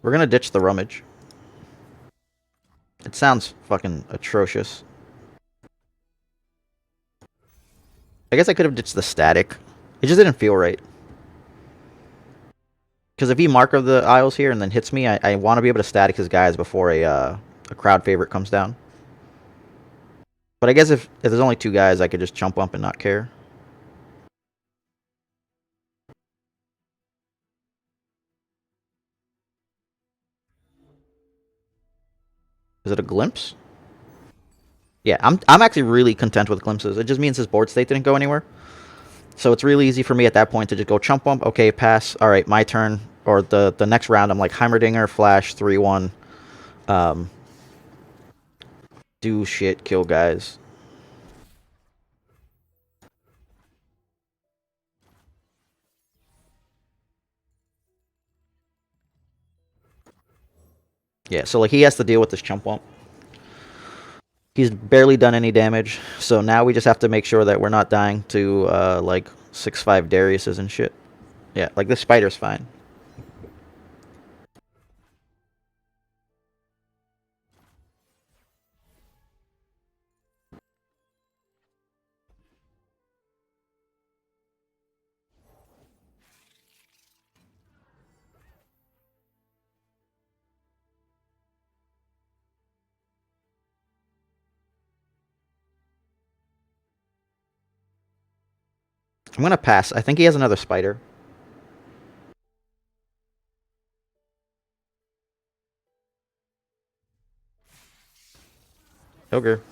We're gonna ditch the Rummage. It sounds fucking atrocious. I guess I could have ditched the Static. It just didn't feel right. Because if he Mark of the Isles here and then hits me, I want to be able to static his guys before a crowd favorite comes down. But I guess if there's only two guys, I could just jump up and not care. Is it a glimpse? Yeah, I'm actually really content with glimpses. It just means his board state didn't go anywhere. So it's really easy for me at that point to just go chump bump. Okay, pass. All right, my turn. Or the next round, I'm like Heimerdinger, flash, 3-1. Do shit, kill guys. Yeah, so like he has to deal with this chump bump. He's barely done any damage, so now we just have to make sure that we're not dying to like 6-5 Dariuses and shit. Yeah, like this spider's fine. I'm gonna pass. I think he has another spider. Ogre.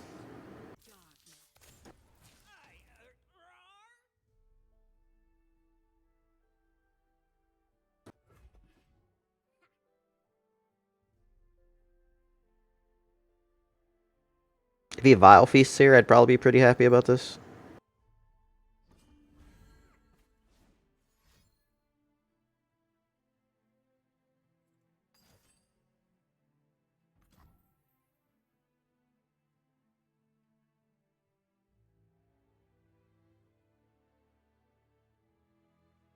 If he Vile Feasts here, I'd probably be pretty happy about this.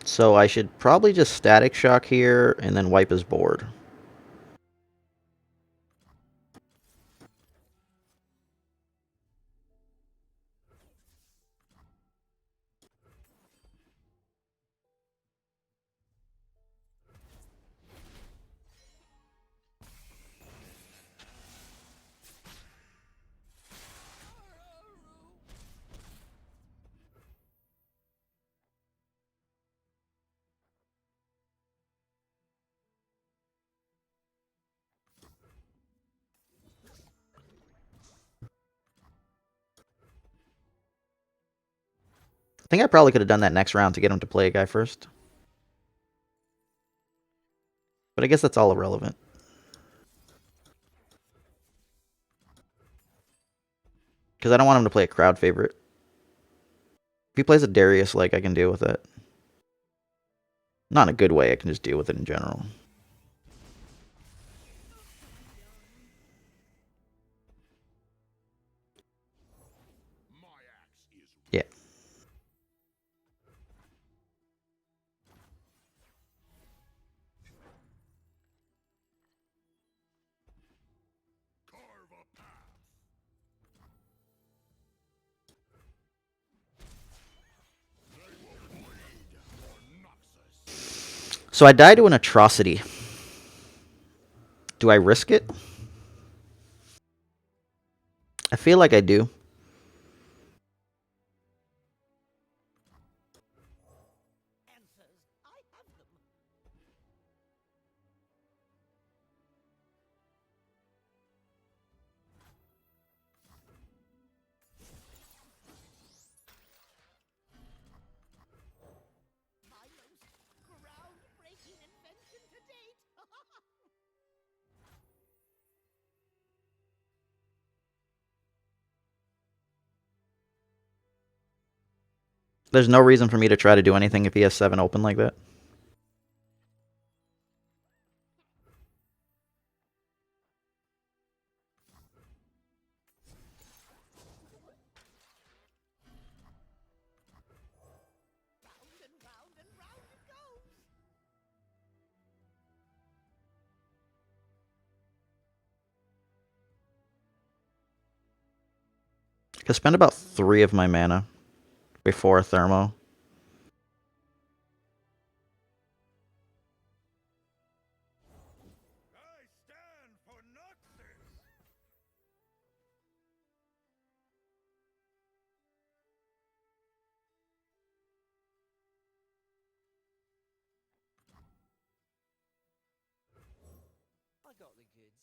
So I should probably just Static Shock here and then wipe his board. I think I probably could have done that next round to get him to play a guy first. But I guess that's all irrelevant. Because I don't want him to play a crowd favorite. If he plays a Darius, like, I can deal with it. Not in a good way, I can just deal with it in general. Yeah. So I die to an atrocity. Do I risk it? I feel like I do. Answers. I have them. My most groundbreaking invention to date. There's no reason for me to try to do anything if he has 7 open like that. Round and round and round it goes. I spend about 3 of my mana before Thermo. I got the goods.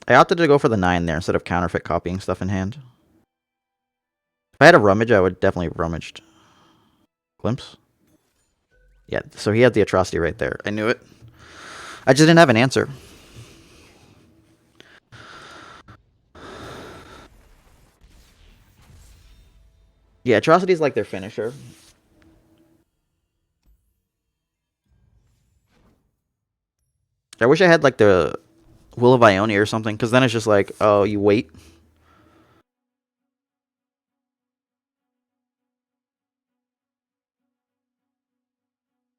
I opted to go for the 9 there instead of counterfeit copying stuff in hand. If I had a rummage, I would definitely have rummaged. Glimpse? Yeah, so he had the atrocity right there. I knew it. I just didn't have an answer. Yeah, atrocity is like their finisher. I wish I had like the Will of Ionia or something, because then it's just like, oh, you wait.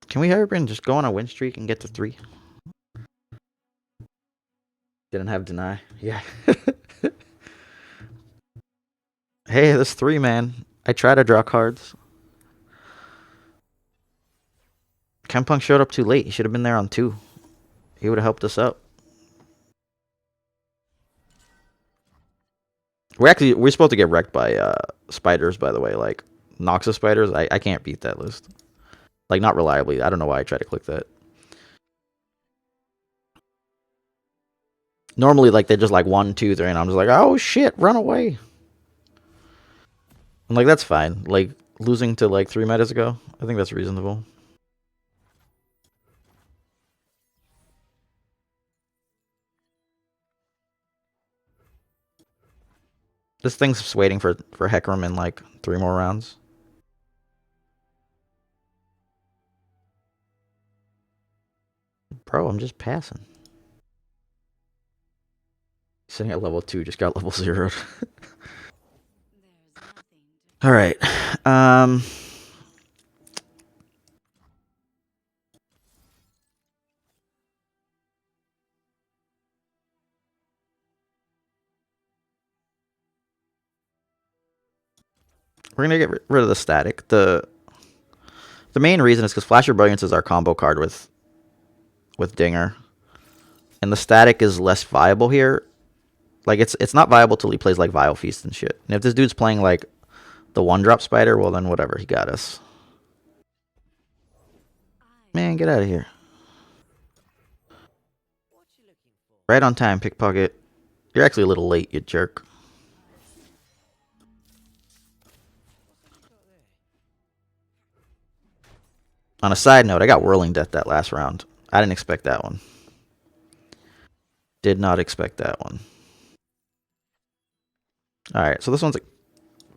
Can we Heimerdinger just go on a win streak and get to 3? Didn't have deny. Yeah. Hey, this 3, man. I try to draw cards. Kempunk showed up too late. He should have been there on 2. He would have helped us out. We're supposed to get wrecked by spiders, by the way, like Noxus spiders. I can't beat that list. Like, not reliably. I don't know why I tried to click that. Normally, like, they're just like 1, 2, 3, and I'm just like, oh shit, run away. I'm like, that's fine. Like, losing to like 3 metas ago, I think that's reasonable. This thing's just waiting for Hecarim in like 3 more rounds. Bro, I'm just passing. Sitting at level 2, just got level 0'd. Alright. We're gonna get rid of the static. The main reason is because Flash of Brilliance is our combo card with Dinger. And the static is less viable here. Like, it's not viable till he plays like Vile Feast and shit. And if this dude's playing like the 1-drop spider, well then whatever, he got us. Man, get out of here. What you looking for? Right on time, pickpocket. You're actually a little late, you jerk. What's that you got there? On a side note, I got Whirling Death that last round. I didn't expect that one. Did not expect that one. Alright, so this one's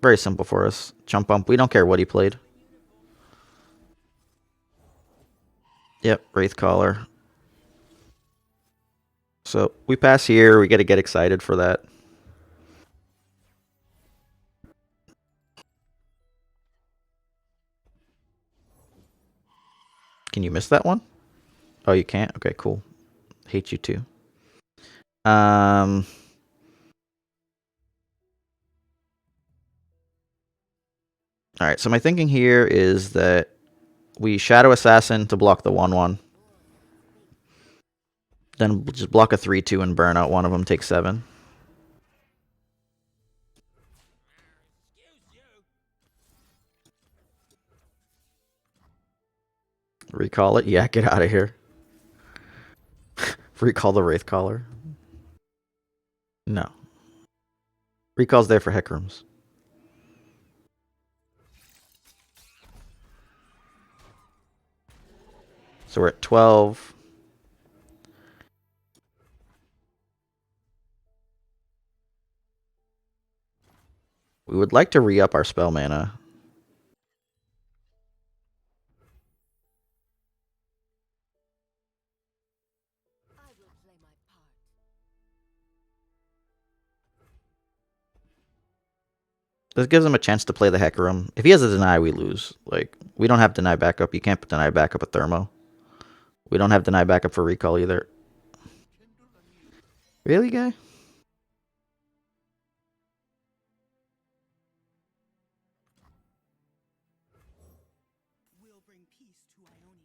very simple for us. Jump bump. We don't care what he played. Yep, Wraith Caller. So we pass here. We got to get excited for that. Can you miss that one? Oh, you can't? Okay, cool. Hate you too. Alright, so my thinking here is that we Shadow Assassin to block the 1/1. Then just block a 3/2 and burn out one of them, take 7. Recall it? Yeah, get out of here. Recall the Wraith Caller? No. Recall's there for Hecarims. So we're at 12. We would like to re-up our spell mana. I will play my part. This gives him a chance to play the Hecarim. If he has a deny, we lose. Like, we don't have deny backup. You can't deny backup a Thermo. We don't have deny backup for recall either. Really, guy?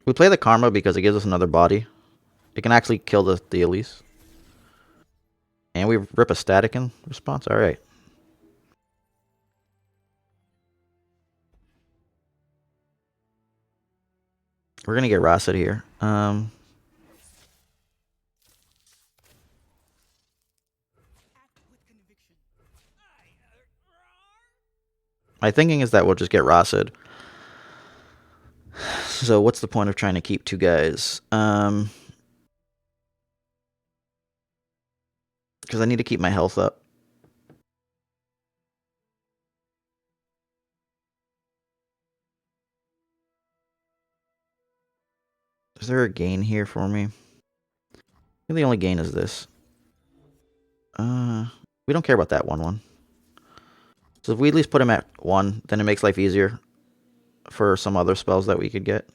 We play the Karma because it gives us another body. It can actually kill the Elise. And we rip a static in response. Alright. We're gonna get Rosset here. My thinking is that we'll just get Rosset. So what's the point of trying to keep two guys? Because I need to keep my health up. Is there a gain here for me? I think the only gain is this. We don't care about that 1/1. So if we at least put him at 1, then it makes life easier for some other spells that we could get.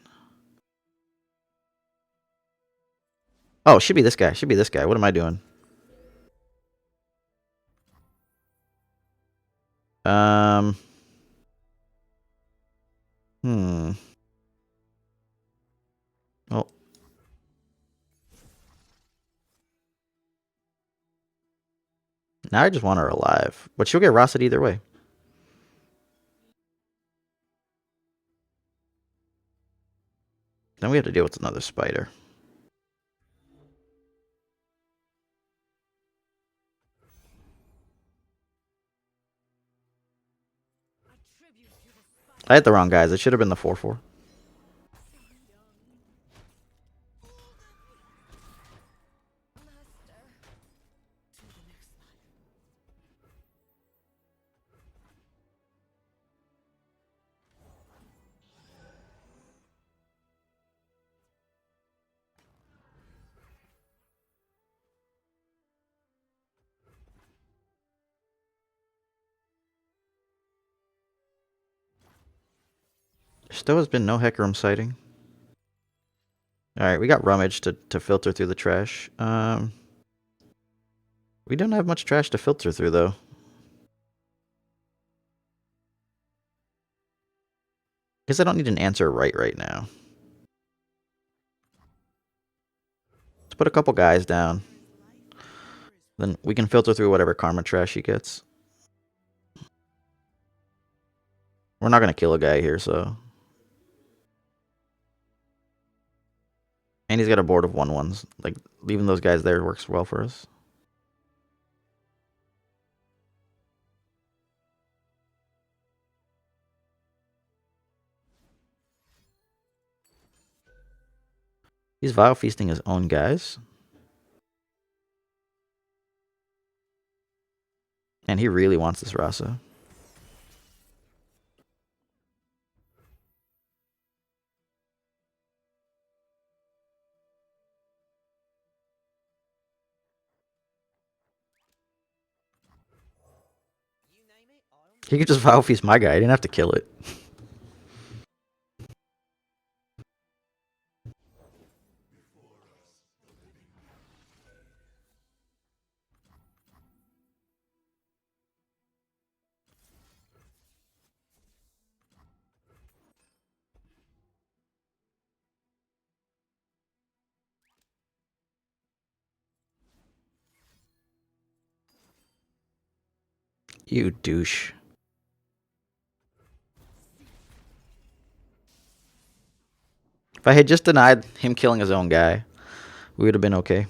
Oh, should be this guy. Should be this guy. What am I doing? Well. Now I just want her alive. But she'll get Rosset either way. Then we have to deal with another spider. I hit the wrong guys. It should have been the 4/4. There still has been no Hecarim sighting. Alright, we got Rummage to filter through the trash. We don't have much trash to filter through, though. Guess I don't need an answer right now. Let's put a couple guys down. Then we can filter through whatever karma trash he gets. We're not going to kill a guy here, so... And he's got a board of 1/1s. Like, leaving those guys there works well for us. He's Vile Feasting his own guys. And he really wants this Rasa. He could just Vile Feast my guy. He didn't have to kill it. You douche. If I had just denied him killing his own guy, we would have been okay.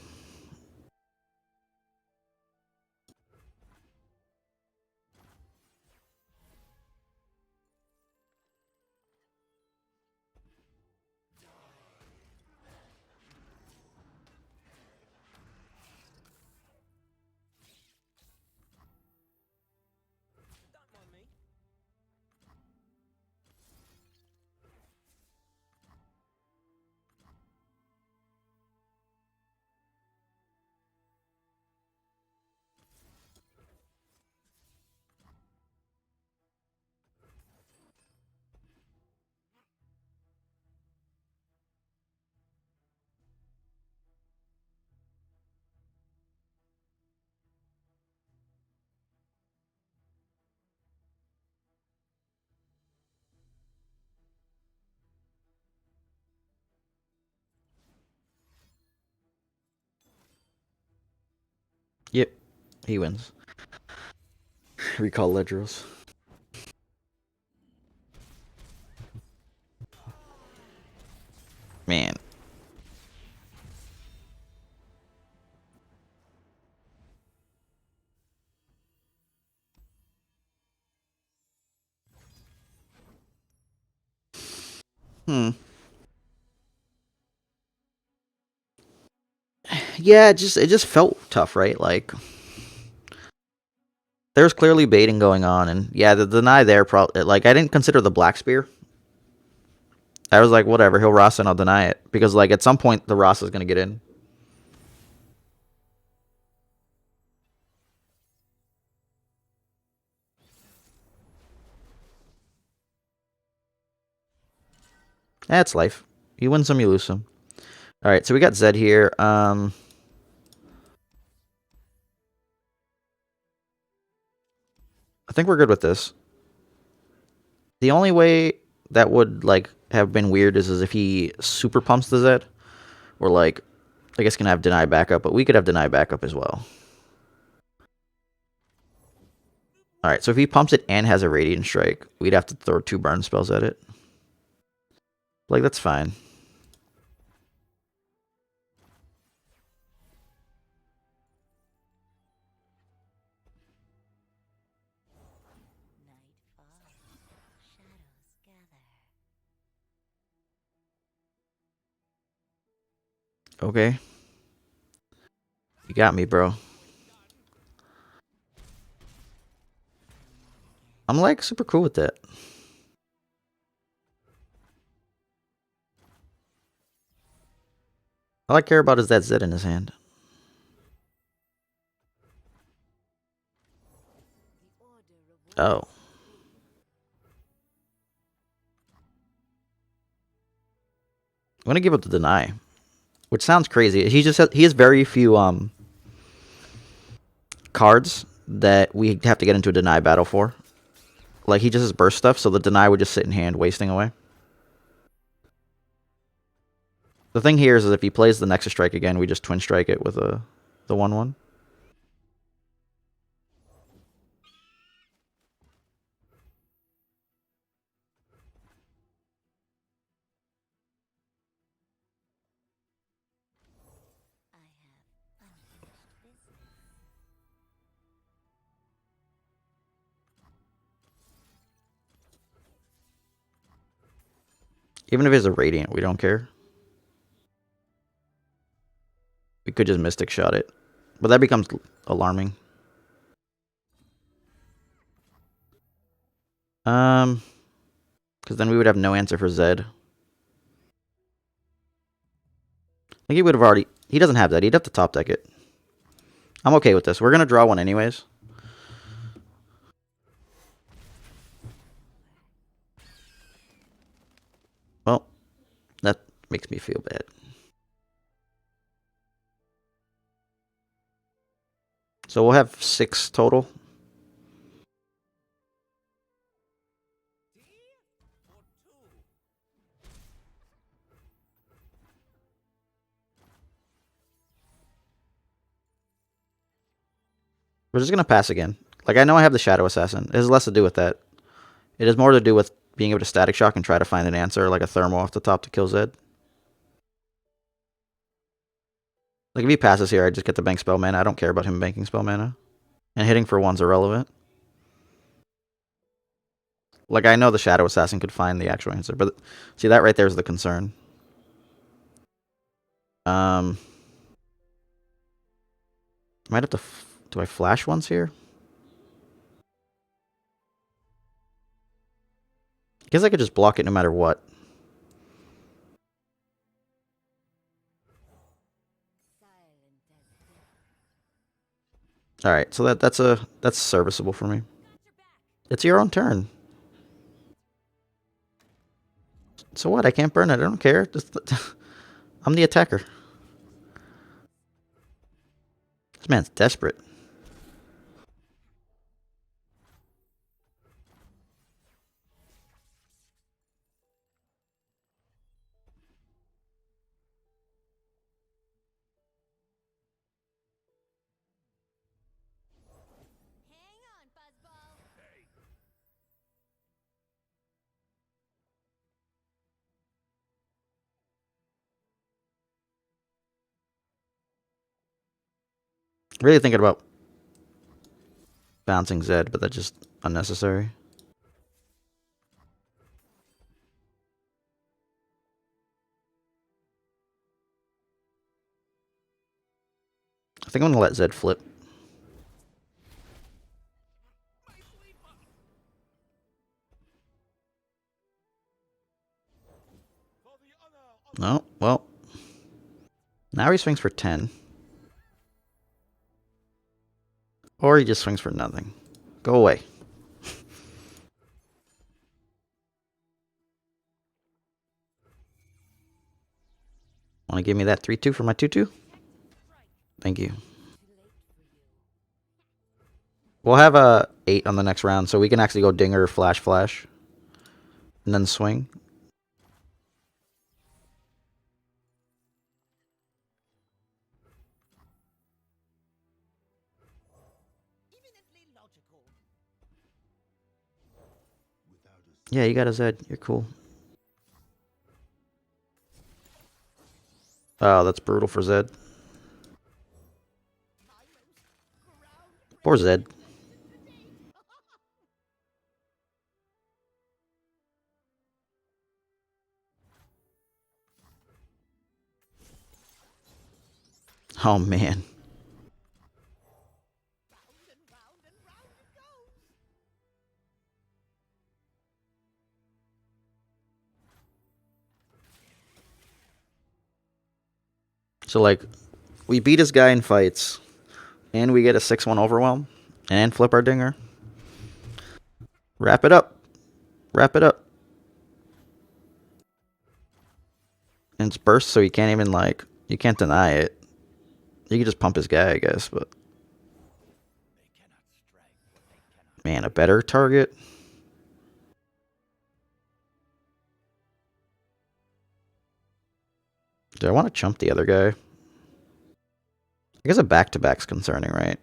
Yep, he wins. Recall Ledros. Man. Hmm. Yeah, it just felt tough, right? Like there's clearly baiting going on, and yeah, the deny there probably like I didn't consider the black spear. I was like, whatever, he'll Ross and I'll deny it because like at some point the Ross is gonna get in. That's life. You win some, you lose some. All right, so we got Zed here. I think we're good with this. The only way that would like have been weird is if he super pumps the Zed, or like I guess can have deny backup, but we could have deny backup as well. All right, so if he pumps it and has a radiant strike, we'd have to throw 2 burn spells at it. Like that's fine. Night falls, shadows gather. Okay. You got me, bro. I'm like super cool with that. All I care about is that Zed in his hand. Oh. I'm gonna give up the deny. Which sounds crazy. He has very few cards that we have to get into a deny battle for. Like he just has burst stuff, so the deny would just sit in hand, wasting away. The thing here is if he plays the Nexus Strike again, we just twin strike it with the 1/1. I have unfinished business. Even if it's a Radiant, we don't care. We could just Mystic Shot it. But that becomes alarming. Because then we would have no answer for Zed. Like he would have already... He doesn't have that. He'd have to top deck it. I'm okay with this. We're going to draw one anyways. Well, that makes me feel bad. So we'll have 6 total. We're just going to pass again. Like, I know I have the Shadow Assassin. It has less to do with that. It has more to do with being able to Static Shock and try to find an answer, like a Thermal off the top to kill Zed. Like, if he passes here, I just get the bank spell mana. I don't care about him banking spell mana. And hitting for 1's irrelevant. Like, I know the Shadow Assassin could find the actual answer, but see, that right there is the concern. Might have to... Do I flash once here? Guess I could just block it no matter what. Alright, so that's serviceable for me. It's your own turn. So what? I can't burn it. I don't care. I'm the attacker. This man's desperate. Really thinking about bouncing Zed, but that's just unnecessary. I think I'm gonna let Zed flip. No, well. Now he swings for 10. Or he just swings for nothing. Go away. Want to give me that 3-2 for my 2-2? Thank you. We'll have a 8 on the next round, so we can actually go Dinger, Flash, Flash. And then swing. Eminently logical. Yeah, you got a Zed. You're cool. Oh, that's brutal for Zed. Poor Zed. Oh, man. Round and round and round it goes. So, like, we beat his guy in fights, and we get a 6-1 overwhelm, and flip our Dinger. Wrap it up. Wrap it up. And it's burst, so you can't even, like, you can't deny it. You can just pump his guy, I guess, but... Man, a better target? Do I want to chump the other guy? I guess a back-to-back's concerning, right?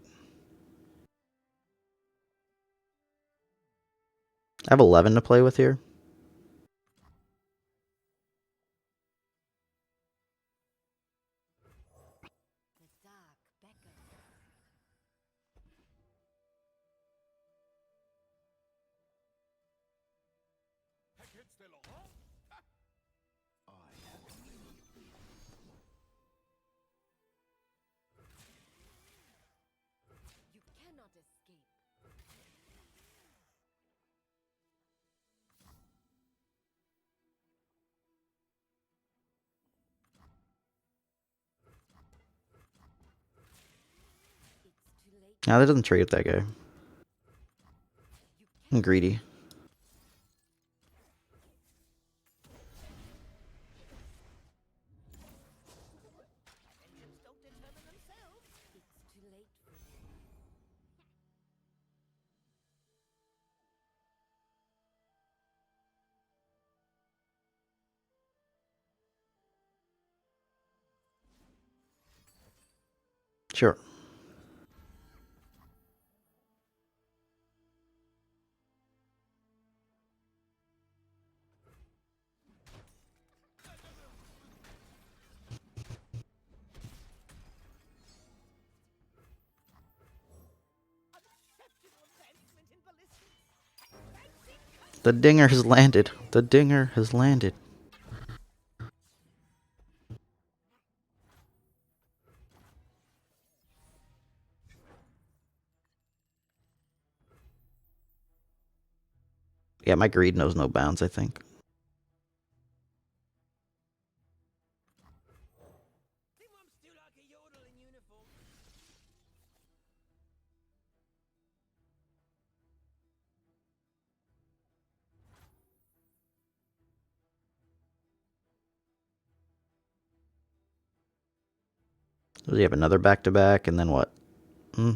I have 11 to play with here. The dark beckons. You cannot escape. It's too late. Nah, that doesn't trade with that guy. I'm greedy. Engines don't determine themselves. It's too late for you. Sure. Unacceptable advancement in ballistics. The Dinger has landed. The Dinger has landed. Yeah, my greed knows no bounds, I think. Does he have another back-to-back, and then what? Hmm.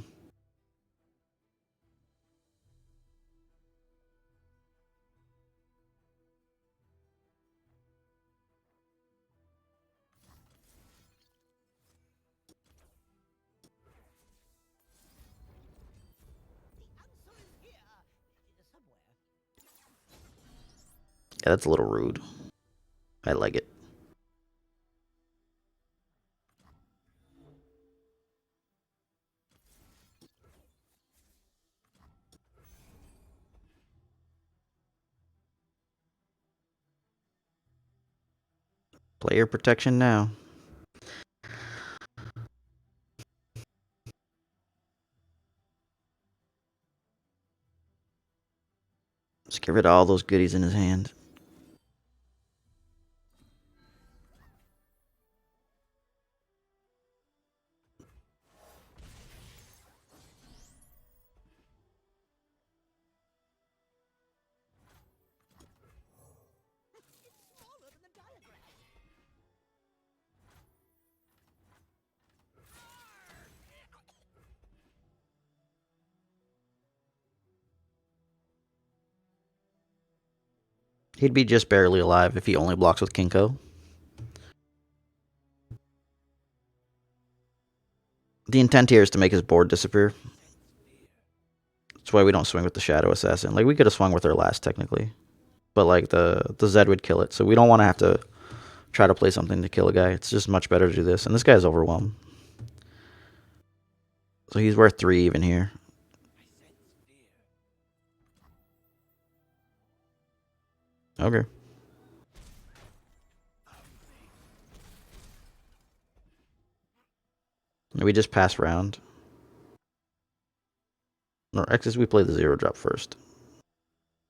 The answer is here. Somewhere. Yeah, that's a little rude. I like it. Player protection now. Let's get rid of all those goodies in his hand. It's smaller than the diagram. He'd be just barely alive if he only blocks with Kinko. The intent here is to make his board disappear. That's why we don't swing with the Shadow Assassin. Like, we could have swung with her last, technically. But, like, the Zed would kill it. So we don't want to have to try to play something to kill a guy. It's just much better to do this. And this guy's overwhelmed. So he's worth 3 even here. Okay. We just pass round. Or X's, we play the 0 drop first.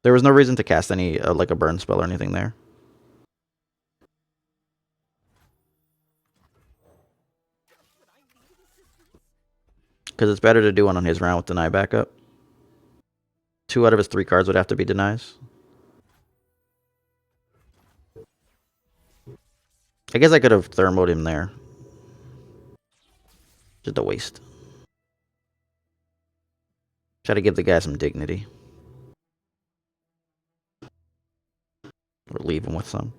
There was no reason to cast any, like a burn spell or anything there. Because it's better to do one on his round with deny backup. 2 out of his 3 cards would have to be denies. I guess I could have thermoed him there. Just a waste. Try to give the guy some dignity. Or leave him with some.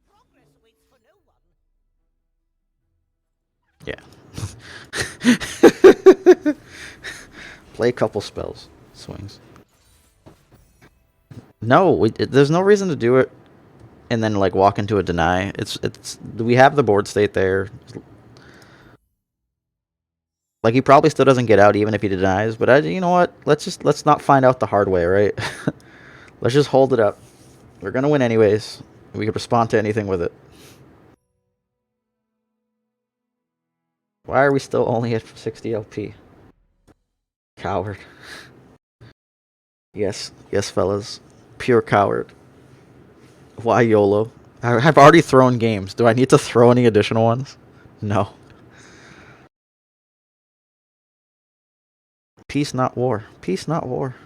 Progress waits for no one. Yeah. Play a couple spells. Swings. No, there's no reason to do it and then like walk into a deny. It's we have the board state there. Like he probably still doesn't get out even if he denies, but you know what? Let's not find out the hard way, right? Let's just hold it up. We're gonna win anyways. We can respond to anything with it. Why are we still only at 60 LP? Coward. Yes, fellas. Pure coward. Why YOLO? I've already thrown games. Do I need to throw any additional ones? No. Peace, not war. Peace, not war.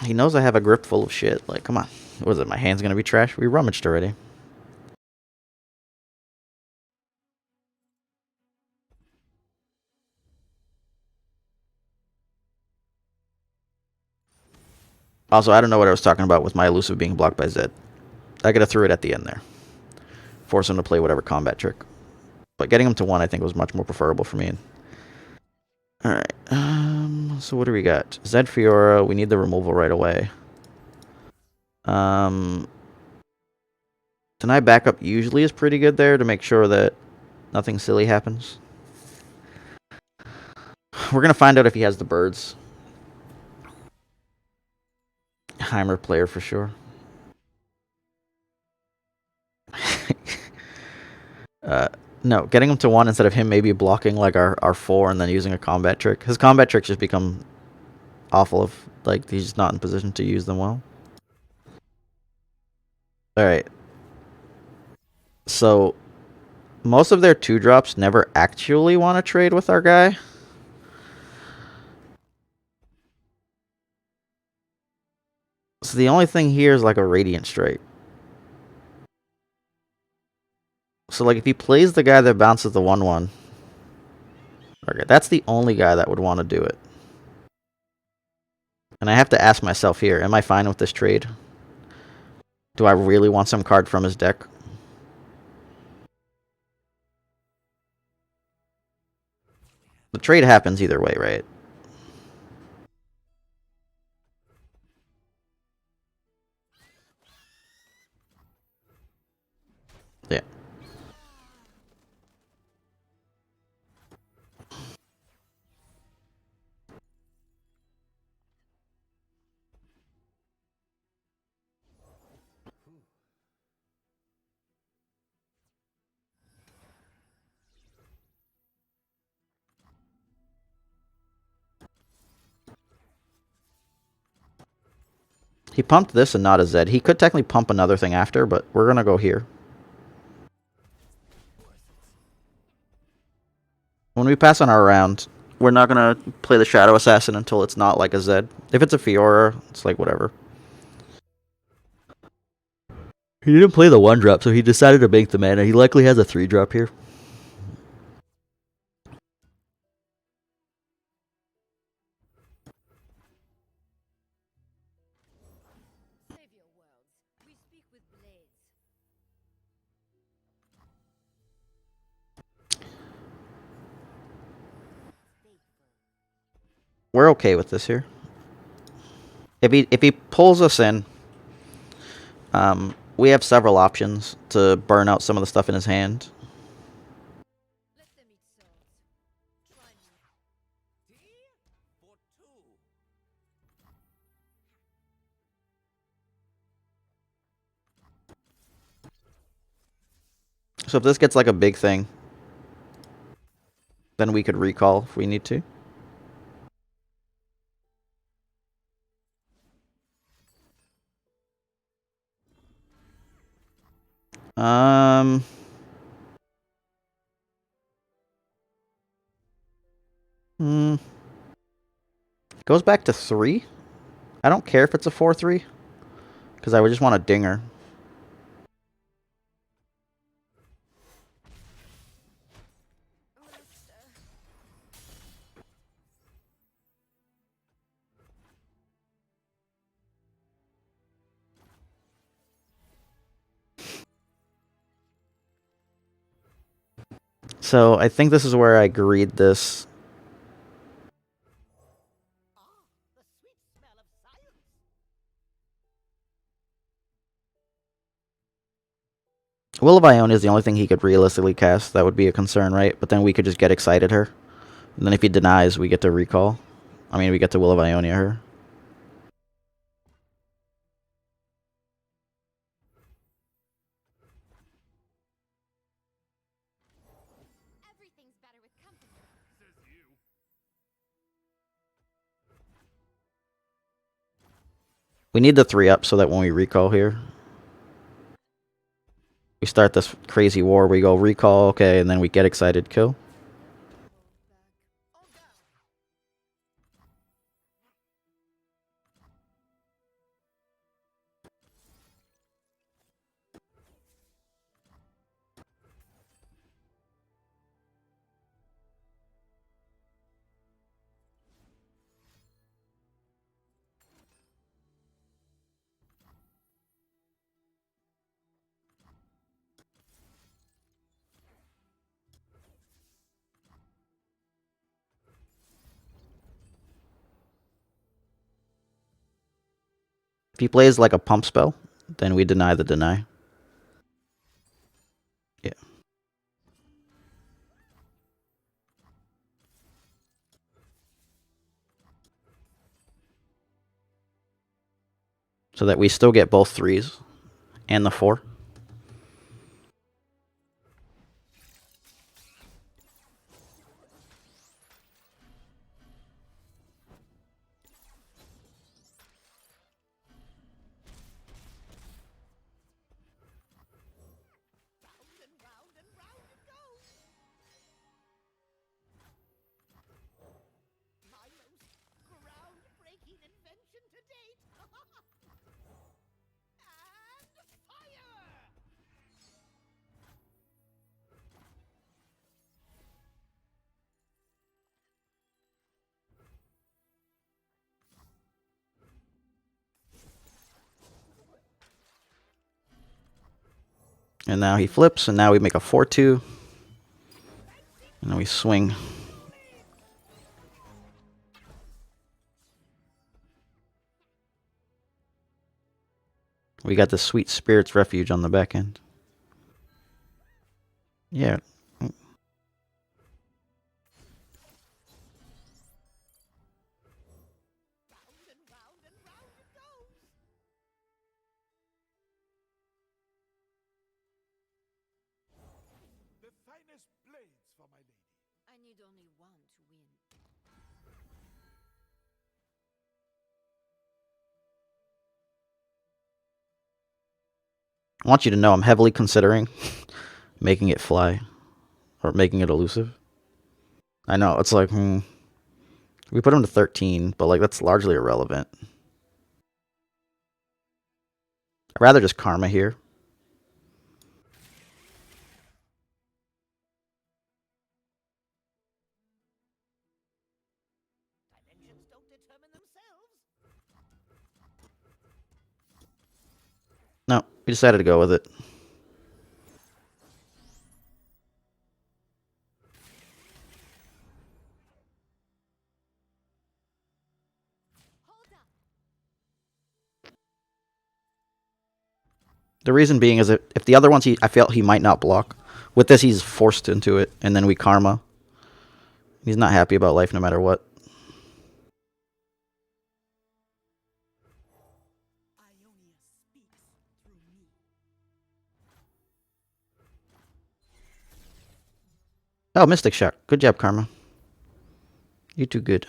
He knows I have a grip full of shit. Like, come on. What is it? My hand's gonna be trash? We rummaged already. Also, I don't know what I was talking about with my elusive being blocked by Zed. I could have threw it at the end there. Force him to play whatever combat trick. But getting him to 1, I think, was much more preferable for me. Alright. So what do we got? Zed Fiora. We need the removal right away. Deny backup usually is pretty good there to make sure that nothing silly happens. We're going to find out if he has the birds. Heimer player for sure. No, getting him to 1 instead of him maybe blocking like our 4 and then using a combat trick. His combat tricks just become awful if like he's just not in position to use them well. Alright. So most of their 2-drops never actually want to trade with our guy. So the only thing here is like a Radiant Strike. So like if he plays the guy that bounces the 1/1. Okay, that's the only guy that would want to do it. And I have to ask myself here, am I fine with this trade? Do I really want some card from his deck? The trade happens either way, right? Yeah. He pumped this and not a Zed. He could technically pump another thing after, but we're going to go here. When we pass on our round, we're not going to play the Shadow Assassin until it's not like a Zed. If it's a Fiora, it's like whatever. He didn't play the 1-drop, so he decided to make the mana. He likely has a 3-drop here. Save your worlds. We speak with blades. We're okay with this here. If he pulls us in, we have several options to burn out some of the stuff in his hand. Let them eat swords. Try me. So if this gets like a big thing, then we could recall if we need to. Um, Goes back to 3. I don't care if it's a 4-3, because I would just want a dinger. So I think this is where I greed this. The sweet smell of science. Will of Ionia is the only thing he could realistically cast. That would be a concern, right? But then we could just get excited her. And then if he denies, we get to recall. I mean, we get to Will of Ionia her. Everything's better with company. We need the 3-up so that when we recall here, we start this crazy war. We go recall, okay, and then we get excited, kill. If he plays like a pump spell, then we deny the deny. Yeah. So that we still get both 3s and the 4. Round and round it goes. My most groundbreaking invention to date. And fire! And now he flips, and now we make a 4-2. And then we swing. We got the Sweet Spirits Refuge on the back end. Yeah. Round and round and round it goes. The finest blades for my lady. I need only one to win. I want you to know I'm heavily considering making it fly or making it elusive. I know, it's like, we put him to 13, but like that's largely irrelevant. I'd rather just Karma here. Dimensions don't determine themselves. No, we decided to go with it. Hold up. The reason being is that if the other ones I felt he might not block. With this, he's forced into it, and then we Karma. He's not happy about life no matter what. Ionia speaks through me. Oh, Mystic Shock. Good job, Karma. You too good.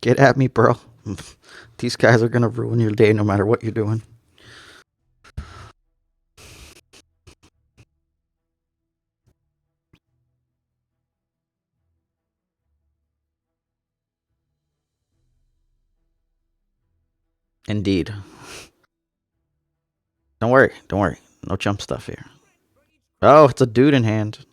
Get at me, bro. These guys are gonna ruin your day no matter what you're doing. Indeed. Don't worry. Don't worry. No chump stuff here. Oh, it's a dude in hand.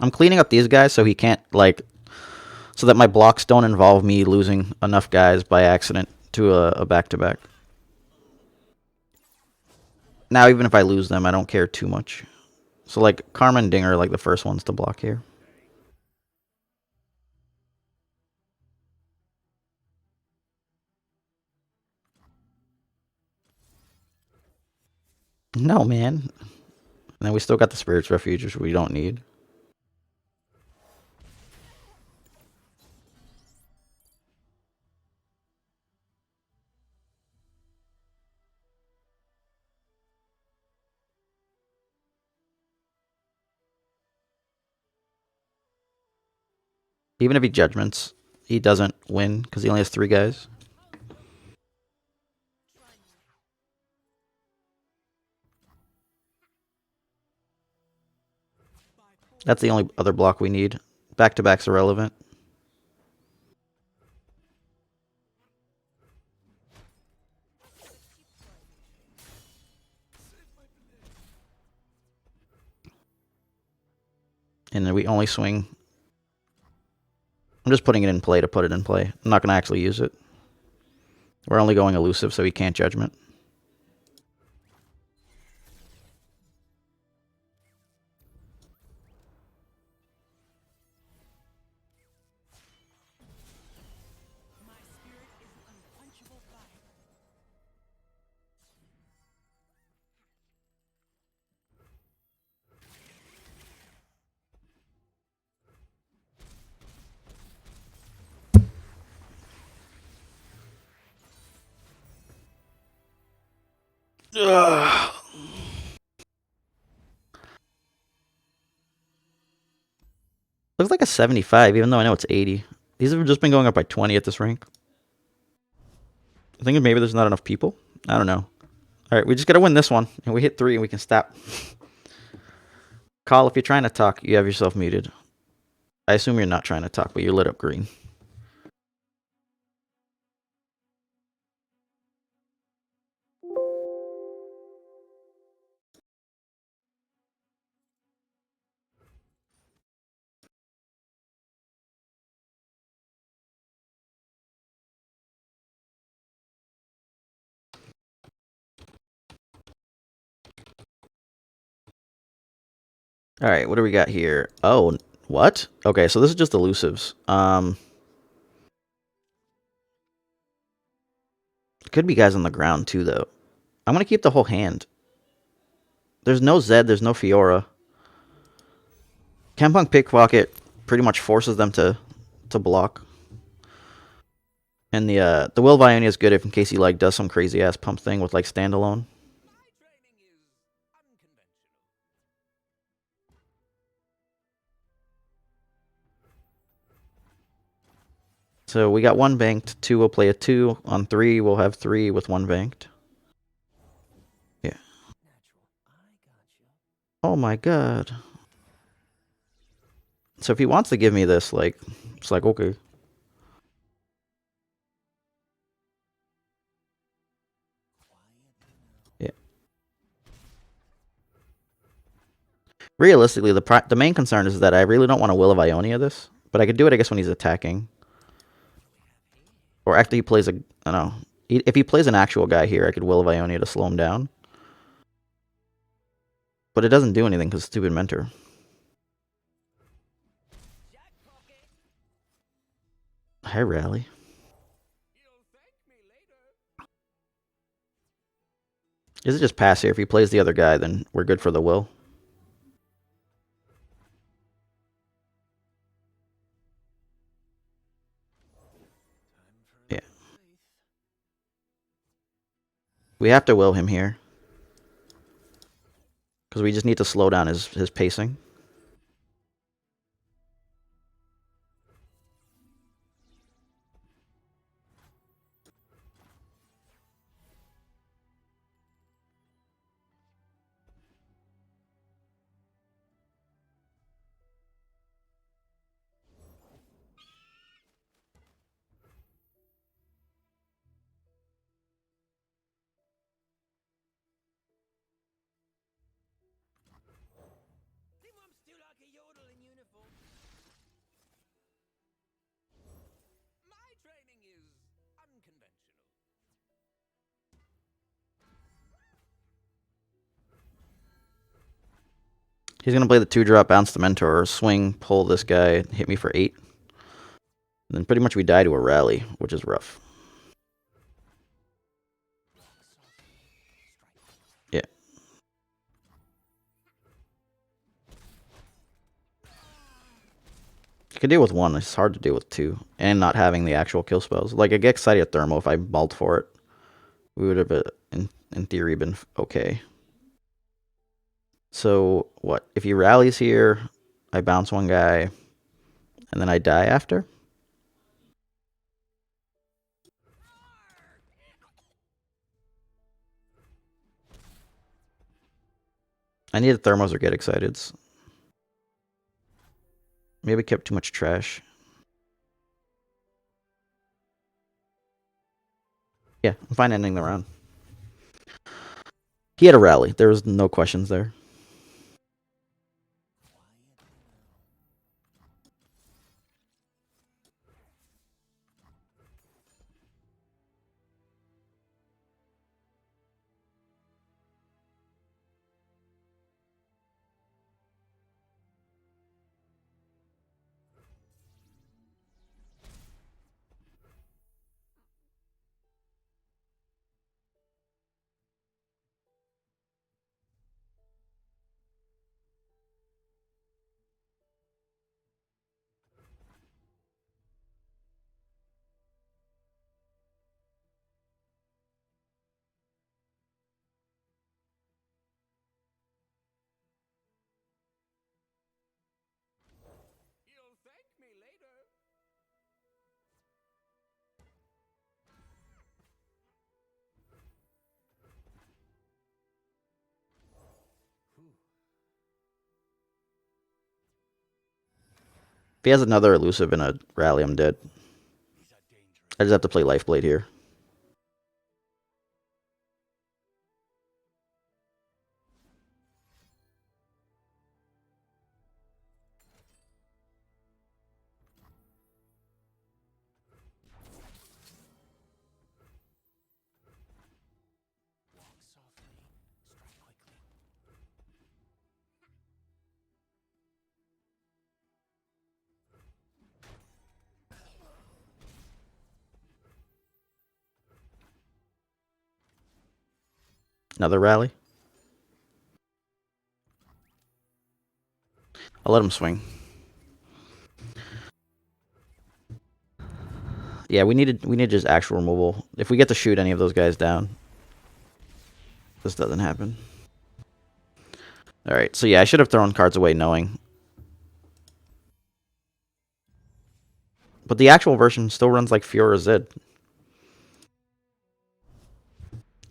I'm cleaning up these guys so he can't, like, so that my blocks don't involve me losing enough guys by accident to a back-to-back. Now, even if I lose them, I don't care too much. So, like, Karma and Dinger are, like, the first ones to block here. No, man. And then we still got the Spirits Refuge, which we don't need. Even if he Judgments, he doesn't win because he only has 3 guys. That's the only other block we need. Back-to-back's irrelevant. And then we only swing. I'm just putting it in play to put it in play. I'm not going to actually use it. We're only going elusive, so he can't Judgment. My spirit is an unquenchable fire. Ugh. Looks like a 75, even though I know it's 80. These have just been going up by 20 at this rank. I think maybe there's not enough people. I don't know. Alright, we just gotta win this one. And we hit 3 and we can stop. Call, if you're trying to talk, you have yourself muted. I assume you're not trying to talk, but you're lit up green. All right, what do we got here? Oh, what? Okay, so this is just elusives. Could be guys on the ground too, though. I'm gonna keep the whole hand. There's no Zed. There's no Fiora. Campunk Pickpocket pretty much forces them to block. And the Will of Ionia is good if in case he like does some crazy ass pump thing with like standalone. My training is unconventional. So we got one banked. 2 will play a 2. On 3 we'll have 3 with 1 banked. Yeah. Oh my god. So if he wants to give me this, like, it's like okay. Yeah. Realistically, the main concern is that I really don't want to Will of Ionia this, but I could do it, I guess, when he's attacking. Or after he plays a, I don't know. If he plays an actual guy here, I could Will of Ionia to slow him down. But it doesn't do anything because stupid mentor. Hi, Rally. You'll thank me later. Is it just pass here? If he plays the other guy, then we're good for the Will. Yeah. We have to Will him here. Because we just need to slow down his pacing. Dem I'm still like a yodel in uniform. My training is unconventional. He's going to play the 2-drop, bounce the mentor, or swing, pull this guy, hit me for 8. And then pretty much we die to a rally, which is rough. Yeah. You can deal with 1, it's hard to deal with 2. And not having the actual kill spells. Like, I get excited at Thermo if I mulled for it. We would have, in theory, been okay. So, what? If he rallies here, I bounce one guy, and then I die after? I needed thermos or get excited. Maybe kept too much trash. Yeah, I'm fine ending the round. He had a rally. There was no questions there. You'll thank me later. If he has another elusive in a rally, I'm dead. These are dangerous. I just have to play Lifeblade here. Walk softly, strike quickly. Another rally. I'll let him swing. Yeah, we need just actual removal. If we get to shoot any of those guys down, this doesn't happen. All right, so yeah, I should have thrown cards away knowing. But the actual version still runs like Fiora Zed.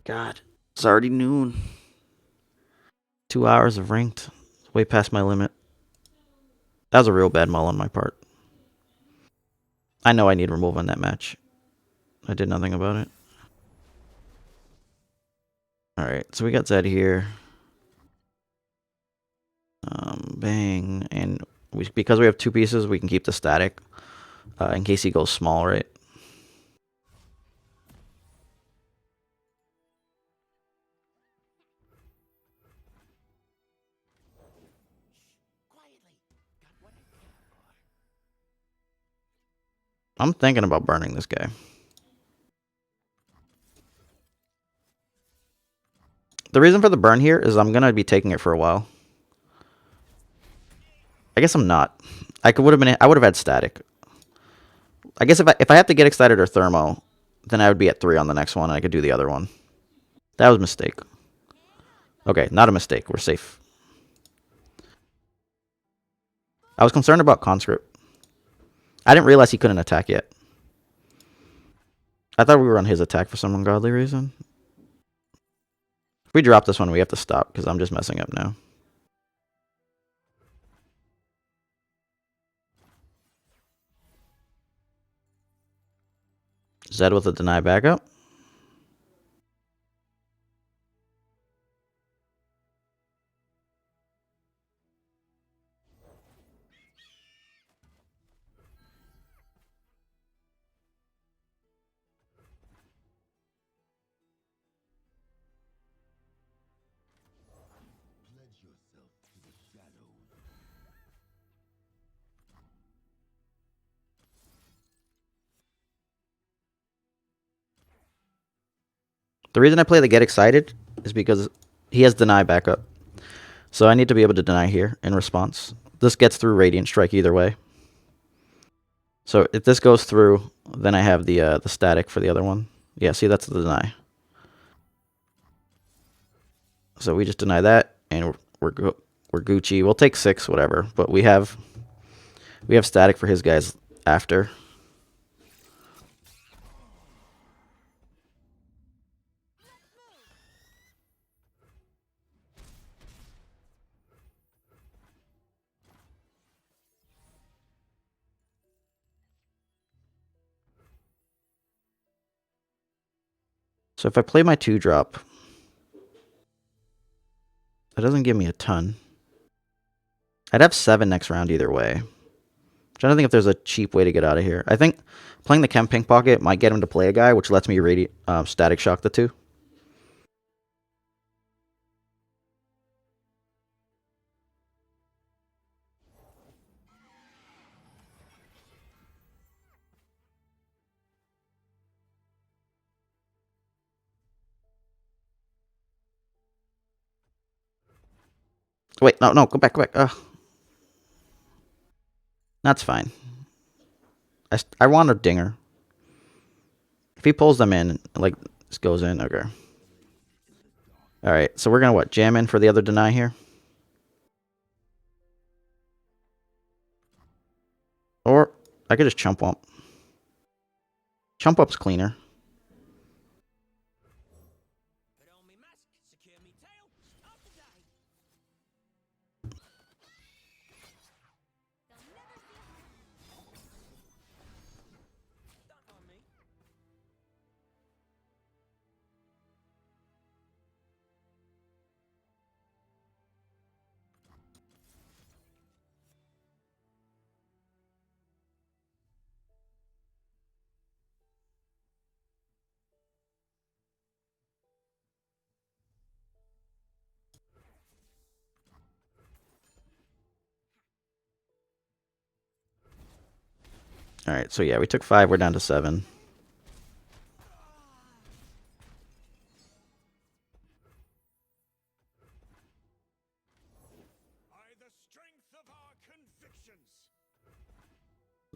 God, it's already noon. 2 hours of ranked. Way past my limit. That was a real bad mull on my part. I know I need removal in that match. I did nothing about it. Alright, so we got Zed here. Bang. And because we have 2 pieces, we can keep the static. In case he goes small, right? I'm thinking about burning this guy. The reason for the burn here is I'm gonna be taking it for a while. I guess I'm not. I would have had static. I guess if I have to get excited or thermo, then I would be at 3 on the next one and I could do the other one. That was a mistake. Okay, not a mistake. We're safe. I was concerned about conscript. I didn't realize he couldn't attack yet. I thought we were on his attack for some ungodly reason. If we drop this one, we have to stop because I'm just messing up now. Zed with a deny backup. The reason I play the get excited is because he has deny backup. So I need to be able to deny here in response. This gets through Radiant Strike either way. So if this goes through, then I have the static for the other one. Yeah, see, that's the deny. So we just deny that, and we're Gucci. We'll take 6, whatever. But we have static for his guys after. So if I play my 2-drop, that doesn't give me a ton. I'd have 7 next round either way. I'm trying to think if there's a cheap way to get out of here. I think playing the Chem Pink Pocket might get him to play a guy, which lets me static shock the 2. Wait, no, go back. Ugh. That's fine. I want a dinger. If he pulls them in, like, this goes in, okay. Alright, so we're gonna, what, jam in for the other deny here? Or, I could just chump wump. Chump up's cleaner. Put on me mask, secure me tail, start the day. Stunt on me. Alright, so yeah, we took 5, we're down to 7.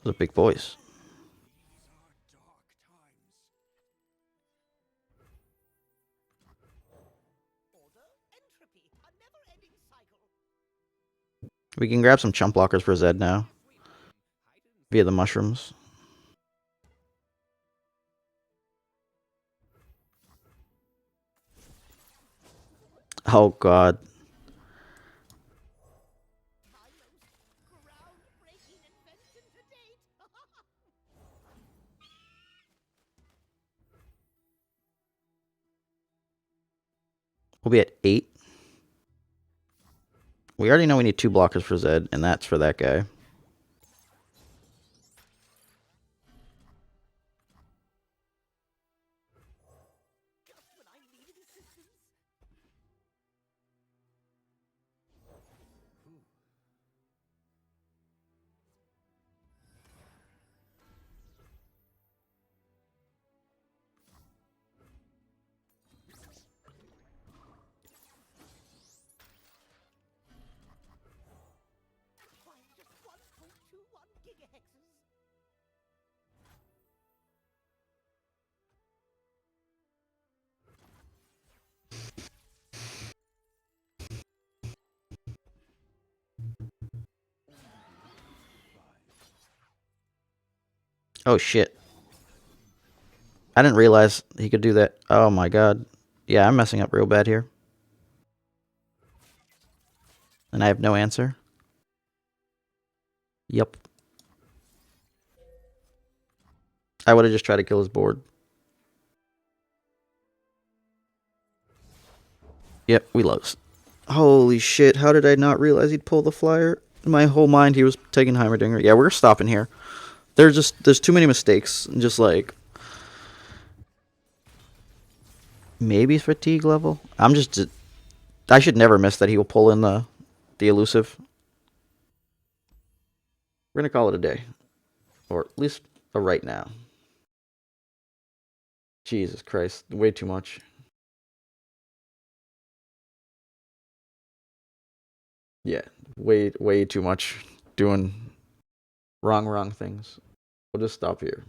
Those are big boys. Order, entropy, a never-ending cycle. We can grab some chump blockers for Zed now. Via the mushrooms. Oh god. My most groundbreaking invention to date. We'll be at 8. We already know we need 2 blockers for Zed, and that's for that guy. Just when I needed assistance. Requiring just 1.21 gigahexes. Oh shit. I didn't realize he could do that. Oh my god. Yeah, I'm messing up real bad here. And I have no answer. Yep. I would have just tried to kill his board. Yep, we lost. Holy shit, how did I not realize he'd pull the flyer? In my whole mind, he was taking Heimerdinger. Yeah, we're stopping here. There's too many mistakes. Just like... Maybe fatigue level? I should never miss that he will pull in the elusive. We're going to call it a day. Or at least a right now. Jesus Christ, way too much. Yeah, way too much doing wrong things. We'll just stop here.